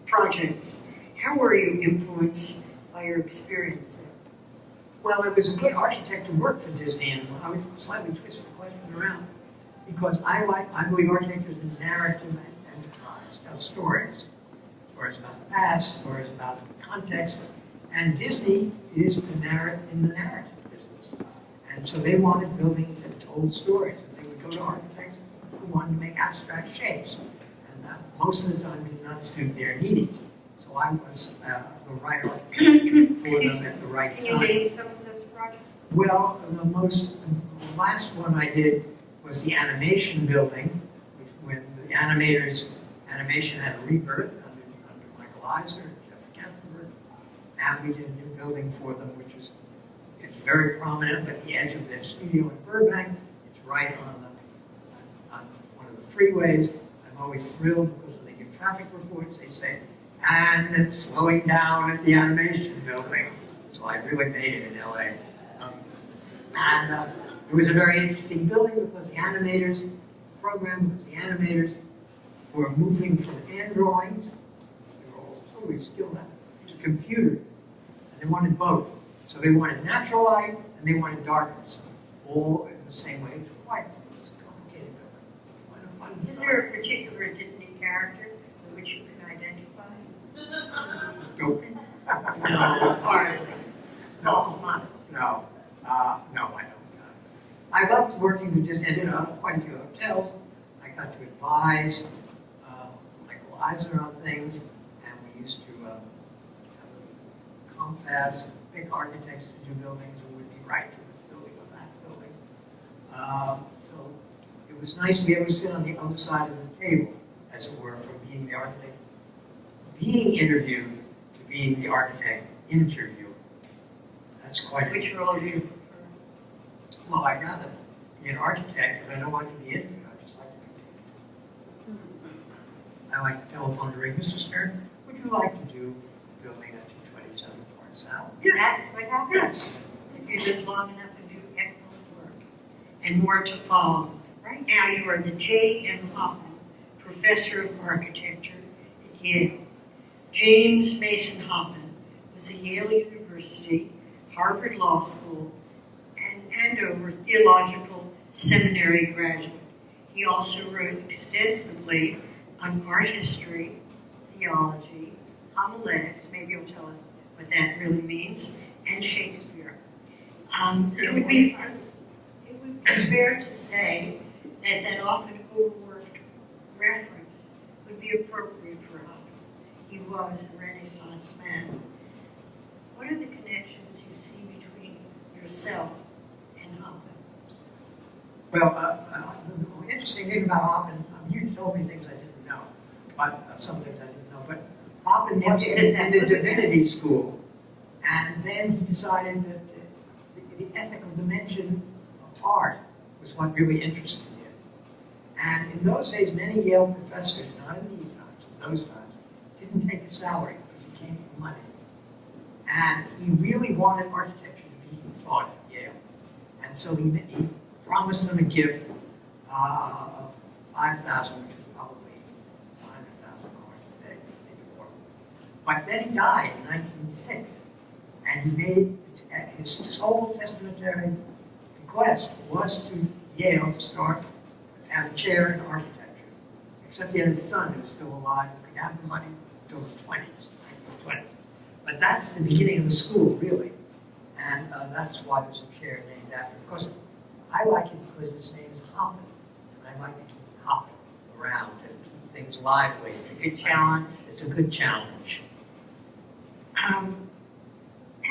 projects. How were you influenced by your experience there? Well, it was a good architect to work for Disney, and I would slightly twist the question around, because I believe architecture is a narrative enterprise, tell stories. or it's about the past, or it's about context. And Disney is in the narrative business. And so they wanted buildings that told stories. And they would go to architects who wanted to make abstract shapes. And that most of the time did not suit their needs. So I was the right architect for them at the right time. Can you name some of those projects? Well, the last one I did was the animation building, when the animation had a rebirth under Michael Eisner and Jeff Katzenberg. And we did a new building for them, which is, it's very prominent at the edge of their studio in Burbank. It's right on one of the freeways. I'm always thrilled because when they give traffic reports, they say, and it's slowing down at the animation building. So I really made it in LA. It was a very interesting building because the animators were moving from hand drawings, they were all totally skilled at it, to computer. And they wanted both. So they wanted natural light and they wanted darkness, all in the same way. It's quite it's a complicated building. Quite a fun Is design. there a particular Disney character with which you can identify? Nope. Hardly. False modesty. No, I don't. I loved working with Disney. I did quite a few hotels. I got to advise Michael Eisner on things, and we used to have confabs, pick architects to do buildings who would be right for this building or that building. So it was nice to be able to sit on the other side of the table, as it were, from being the architect, being interviewed, to being the architect interviewed. That's quite. Which role do you prefer? Well, I'd rather be an architect, but I don't like to be interviewed. I just like to be taken. I like the telephone to ring. Mr. Stern, would you like to do building at 227 Park South? That's what happens. Yes. If you live long enough to do excellent work. And more to follow. Right now you are the J.M. Hoffman Professor of Architecture at Yale. James Mason Hoffman was a Yale University, Harvard Law School, and Andover Theological Seminary graduate. He also wrote extensively on art history, theology, homiletics, maybe you'll tell us what that really means, and Shakespeare. It would be fair to say that that often overworked reference would be appropriate for Hoffman. He was a Renaissance man. What are the connections you see between yourself and Hoffman? Well, the interesting thing about Hoffman, you told me things I didn't know, but some things I didn't know. But Hoffman was in the divinity school, and then he decided that the ethical dimension of art was what really interested him. And in those days, many Yale professors, not in these times, in those times, didn't take a salary because he came from money. And he really wanted architecture to be taught at Yale. And so he promised them a gift of $5,000, which is probably $100,000 today, maybe more. But then he died in 1906, and he made his whole testamentary bequest was to Yale to start to have a chair in architecture. Except he had his son who was still alive, who could have the money until the 1920s. But that's the beginning of the school, really. And that's why there's a chair named after him. Of course, I like it because his name is Hoffman, and I like to keep hopping around and keep things lively. It's a good challenge. It's a good challenge.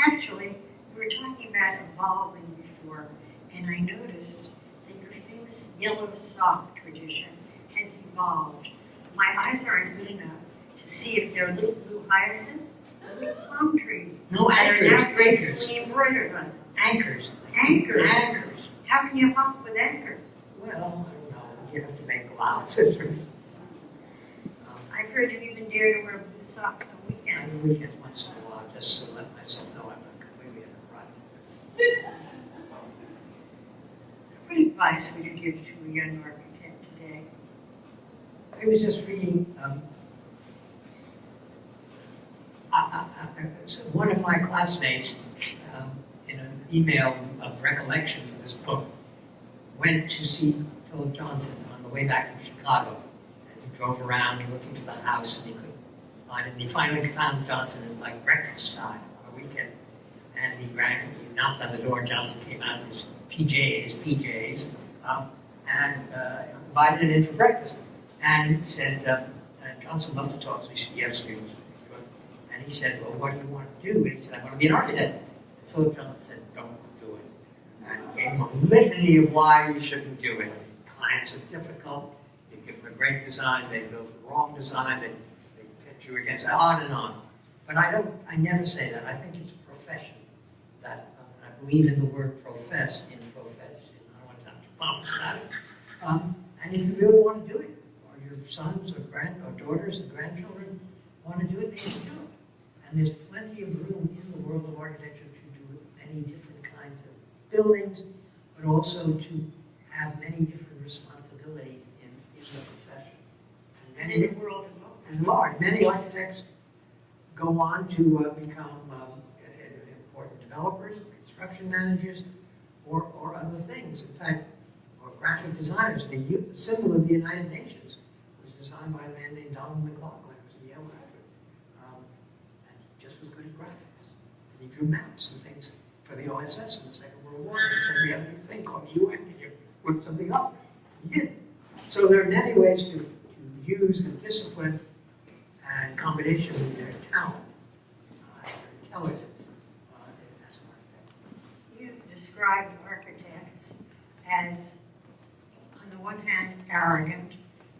Actually, we were talking about evolving before, and I noticed that your famous yellow sock tradition has evolved. My eyes aren't good enough to see if they're little blue hyacinths or little palm trees. No, that anchors, are now gracefully embroidered on them. Anchors. Anchors. Anchors. How can you hop with anchors? Well, I don't know. You have to make allowances for me. I've heard you even dare to wear blue socks on On weekends. the weekends once in a while, just to let myself know I'm not completely in the rut. What advice would you give to a young architect today? I was just reading one of my classmates in an email of recollection for this book went to see Philip Johnson on the way back from Chicago. And he drove around looking for the house and he couldn't And he finally found Johnson at like breakfast time on a weekend. And he knocked on the door. Johnson came out in his PJs, and invited him in for breakfast. And he said, Johnson loved to talk, so he said, yes, we will. And he said, well, what do you want to do? And he said, I want to be an architect. And Philip Johnson said, don't do it. And he gave him a litany of why you shouldn't do it. I mean, clients are difficult. You give them a great design, they build the wrong design, they pit you against, on and on. But I never say that. I think it's a profession. That I believe in the word profess in profession. I don't want to sound too pompous about it. And if you really want to do it, or your sons or daughters and grandchildren want to do it, they can do it. And there's plenty of room in the world of architecture to do many different kinds of buildings, but also to have many different responsibilities in the profession. And in the world and large. Many architects go on to become important developers, construction managers, or other things. In fact, or graphic designers. The symbol of the United Nations was designed by a man named Donald McLaughlin, who was a Yale graduate, and he just was good at graphics. And he drew maps and things for the OSS in the Second World War. It's every other thing called UN, and you put something up. He did. So there are many ways to use the discipline and combination with their talent, their intelligence as an architect. You described architects as, on the one hand, arrogant,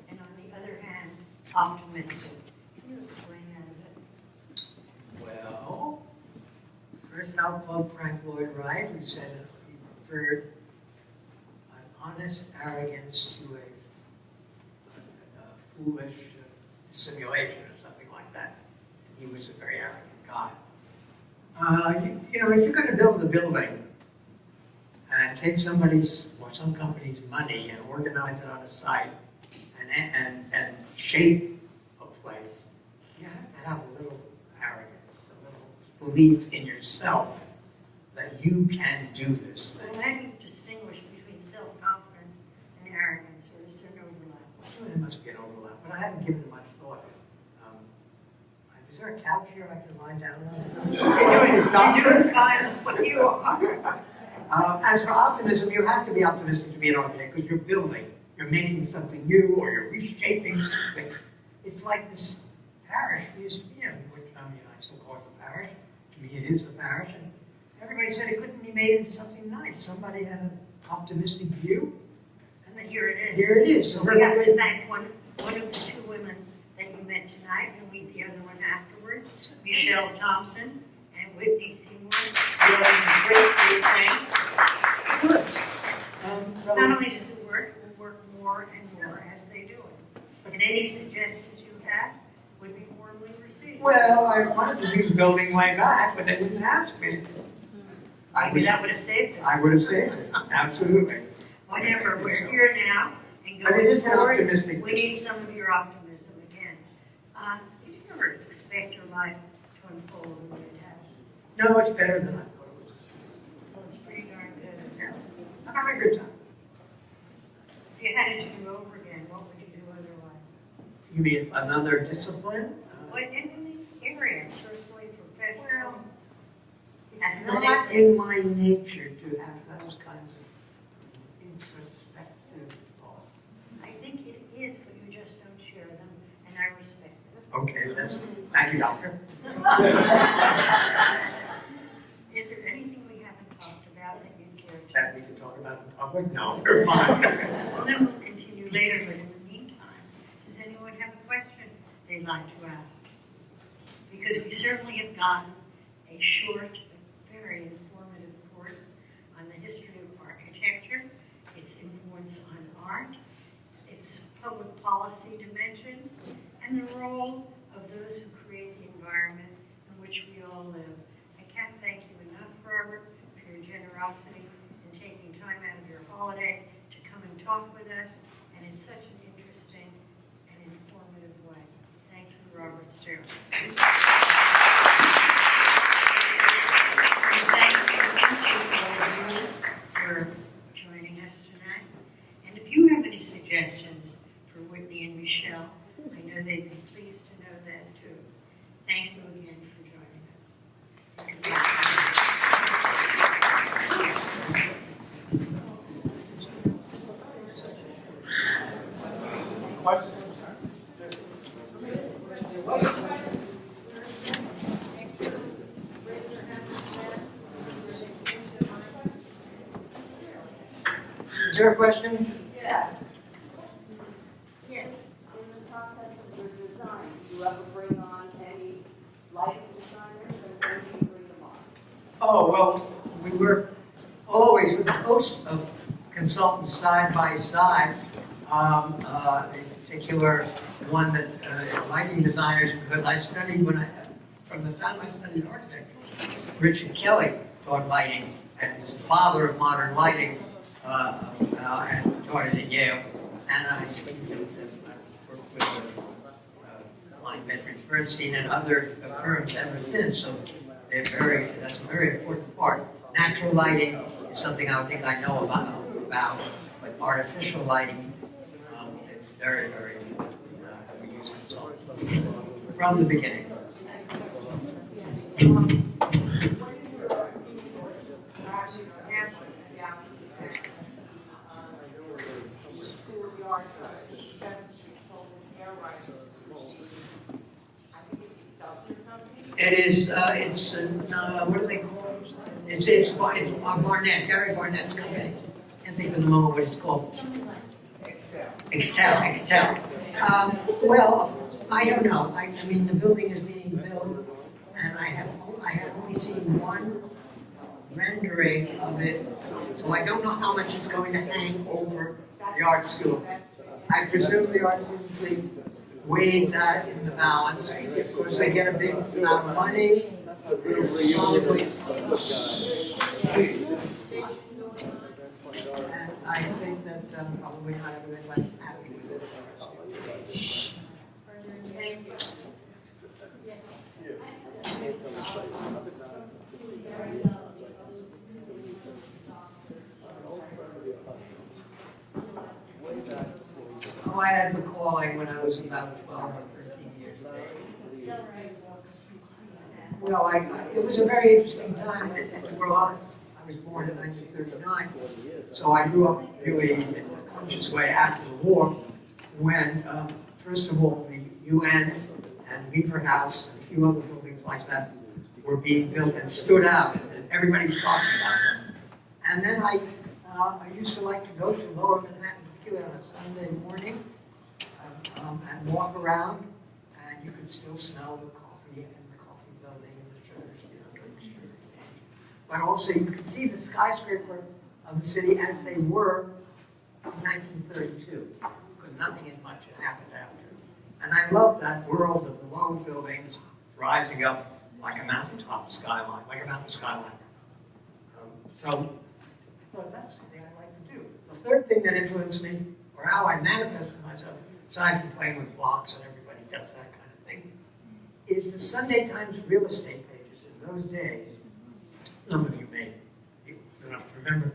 and on the other hand, optimistic. Can you explain that a bit? Well, first I'll quote Frank Lloyd Wright, who said he preferred an honest arrogance to a foolish simulation or something like that. And he was a very arrogant guy. You know, if you're going to build a building and take somebody's or some company's money and organize it on a site and shape a place, you have to have a little arrogance, a little belief in yourself that you can do this thing. Well, how do you distinguish between self-confidence and arrogance, or is there an overlap? Well, there must be an overlap, but I haven't given it much thought. Is there a couch here I can lie down on? You're doing fine what you are. As for optimism, you have to be optimistic to be an architect because you're building, you're making something new, or you're reshaping something. It's like this parish museum, which I still call it the parish. To me, it is the parish, and everybody said it couldn't be made into something nice. Somebody had an optimistic view, and then Here it is. Here it is. So we have to thank one of the two women that you met tonight, and meet the other one afterwards, Michelle Thompson and Whitney Seymour. Doing great for your things. Good. Not only does it work, it will work more and more as they do it. And any suggestions you have would be warmly received. Well, I wanted to do the building way back, but they didn't ask me. Maybe that would have saved it. I would have saved it, absolutely. Whatever, we're here now, and But it is going an forward, optimistic we need some of your optimism again. Did you ever expect your life to unfold the way it has? No, it's better than I thought it was. Well, it's pretty darn good. Yeah. I'm having a good time. If you had it to do over again, what would you do otherwise? You mean another discipline? What, in any area, personally, professional? It's not in my nature to have those kinds of introspective thoughts. I think it is, but you just don't share them, and I respect it. Okay, thank you, doctor. Is there anything we haven't talked about that you'd care to? That we can talk about in public? No, we're fine. Well, then we'll continue later, but in the meantime, does anyone have a question they'd like to ask? Because we certainly have gotten a short but very informative course on the history of architecture, its influence on art, its public policy dimensions, and the role of those who create the environment in which we all live. I can't thank you enough, Robert, for your generosity in taking time out of your holiday to come and talk with us, and in such an interesting and informative way. Thank you, Robert Stewart. And thank you all for joining us tonight. And if you have any suggestions for Whitney and Michelle, I know they'd be pleased to know that too. questions? Is there a question? Yeah. Yes. In the process of your design, do you ever bring on any lighting designers, or when do you bring them on? Oh, well, we work always with a host of consultants side by side. In particular, one that lighting designers, because I studied from the time I studied architecture, Richard Kelly taught lighting, and he's the father of modern lighting, and taught it at Yale. And I worked with Klein Veterans Bernstein and other firms ever since. So that's a very important part. Natural lighting is something I think I know about, but artificial lighting is very, very we use consultants from the beginning. It is, what do they call it? It's Barnett, Gary Barnett's company. I can't think for the moment what it's called. Excel. Well, I don't know. I mean, the building is being built, and I have only seen one rendering of it, so I don't know how much is going to hang over the art school. I presume the art students weighed that in the balance. Of course, they get a big amount of money. And I think that probably not everybody's happy with it. Oh, I had the calling when I was about 12 or 13 years of age. Well, it was a very interesting time to grow up. I was born in 1939, so I grew up really in a conscious way after the war, when, first of all, the UN and Beaver House and a few other buildings like that were being built and stood out, and everybody was talking about them. And then I used to like to go to Lower Manhattan, particularly on a Sunday morning, and walk around, and you could still smell the coffee in the coffee building and the church, but also you could see the skyscraper of the city as they were in 1932, because nothing in much had happened after. And I love that world of the low buildings rising up like a mountaintop skyline, So I thought that's something I'd like to do. The third thing that influenced me, or how I manifested myself, aside from playing with blocks and everybody does that kind of thing, is the Sunday Times real estate pages. In those days, some of you may be good enough to remember,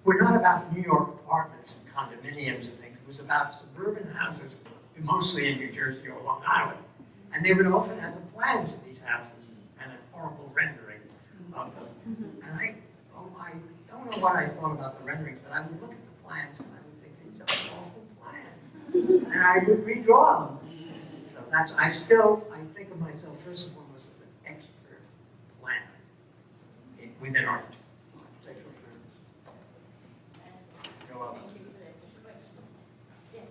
were not about New York apartments and condominiums and things. It was about suburban houses, mostly in New Jersey or Long Island. And they would often have the plans of these houses and a horrible rendering of them. And I don't know what I thought about the renderings, but I would look at the plans and I would think these are awful plans. And I would redraw them. So I think of myself first and foremost as an expert planner within architectural firms. Go up. Yes.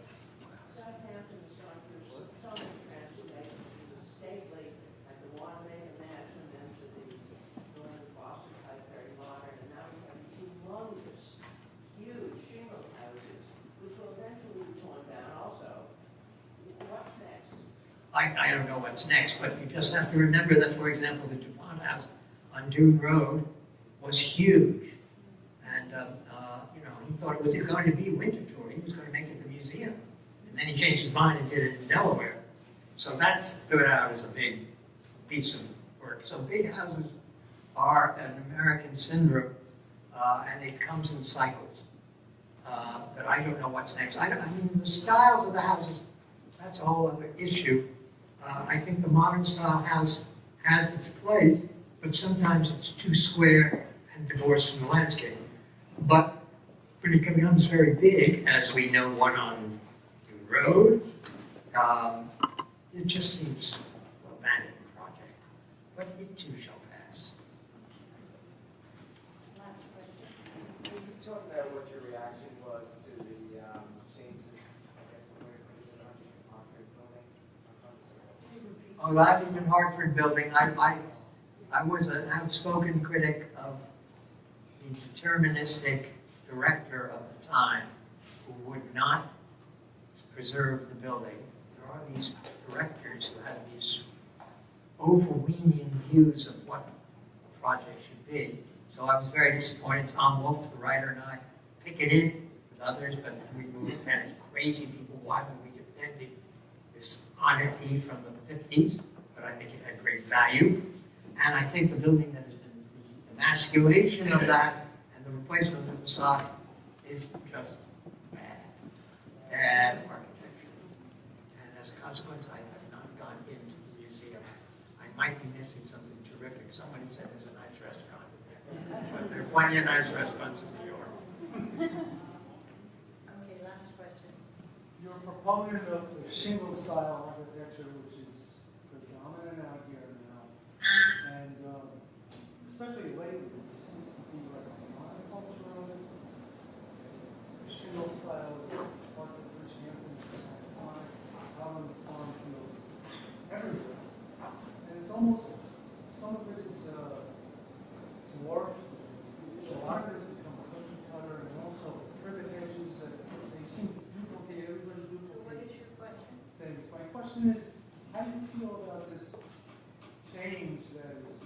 Southampton is going through so many transformations. It's stately, like the one they imagine, and to these Northern Boston type, very modern, and now we have humongous, huge shingle houses, which will eventually be torn down also. What's next? I don't know what's next, but you just have to remember that, for example, the DuPont House on Dune Road was huge. And, he thought it was going to be Winterthur. He was going to make it the museum. And then he changed his mind and did it in Delaware. So that stood out as a big piece of work. So big houses are an American syndrome, and it comes in cycles. But I don't know what's next. I mean, the styles of the houses, that's a whole other issue. I think the modern style house has its place, but sometimes it's too square and divorced from the landscape. But when it becomes very big, as we know one on Dune road. It just seems a vanity project, but it too shall pass. Last question. Can you talk about what your reaction was to the changes, I guess, where is it on the Hartford building? Oh, that even Hartford building, I was an outspoken critic of the deterministic director of the time who would not preserve the building. There are these directors who have these overweening views of what a project should be. So I was very disappointed. Tom Wolfe, the writer, and I picketed with others, but we moved and as crazy people. Why were we defending this oddity from the 50s? But I think it had great value. And I think the building that has been the emasculation of that and the replacement of the facade is just bad architecture. And as a consequence, I have not gone into the museum. I might be missing something terrific. Somebody said there's a nice restaurant there. But there are plenty of nice restaurants in New York. Okay, last question. You're a proponent of the shingle style architecture, which is predominant out here now. And especially lately, there seems to be like a monoculture of it. The shingle style is parts of Bridgehampton, San Juan, out on the farm fields, everywhere. And it's almost, some of it is dwarfed. A lot of it has become cookie cutter, and also privet edges that they seem to duplicate, everybody What is duplicates your question? things. My question is, how do you feel about this change that is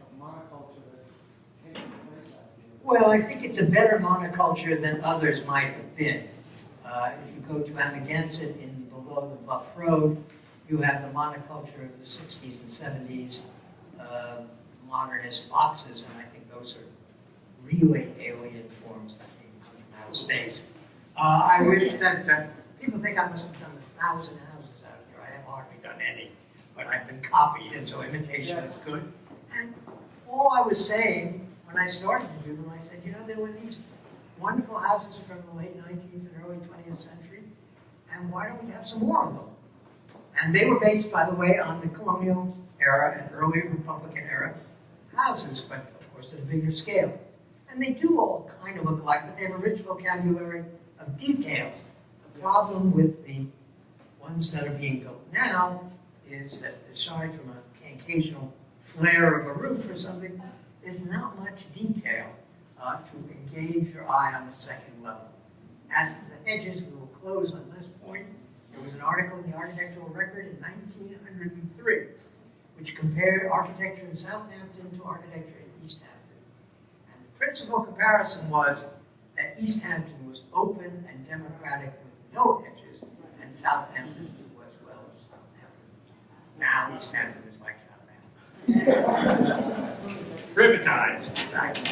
of monoculture that's taking place out here? Well, I think it's a better monoculture than others might have been. If you go to Amagansett in below the Buff Road, you have the monoculture of the 60s and 70s modernist boxes, and I think those are really alien forms that came from outer space. I wish that people think I must have done 1,000 houses out here. I have hardly done any, but I've been copied, and so imitation is good. And all I was saying when I started to do them, I said, you know, there were these wonderful houses from the late 19th and early 20th century, and why don't we have some more of them? And they were based, by the way, on the colonial era and early Republican era houses, but of course at a bigger scale. And they do all kind of look alike, but they have a rich vocabulary of details. The problem with the ones that are being built now is that aside from an occasional flare of a roof or something, there's not much detail to engage your eye on the second level. As to the hedges, we will close on this point. There was an article in the Architectural Record in 1903 which compared architecture in Southampton to architecture in East Hampton. And the principal comparison was that East Hampton was open and democratic with no hedges, and Southampton was well as Southampton. Now East Hampton is like Southampton. Privatized. Exactly.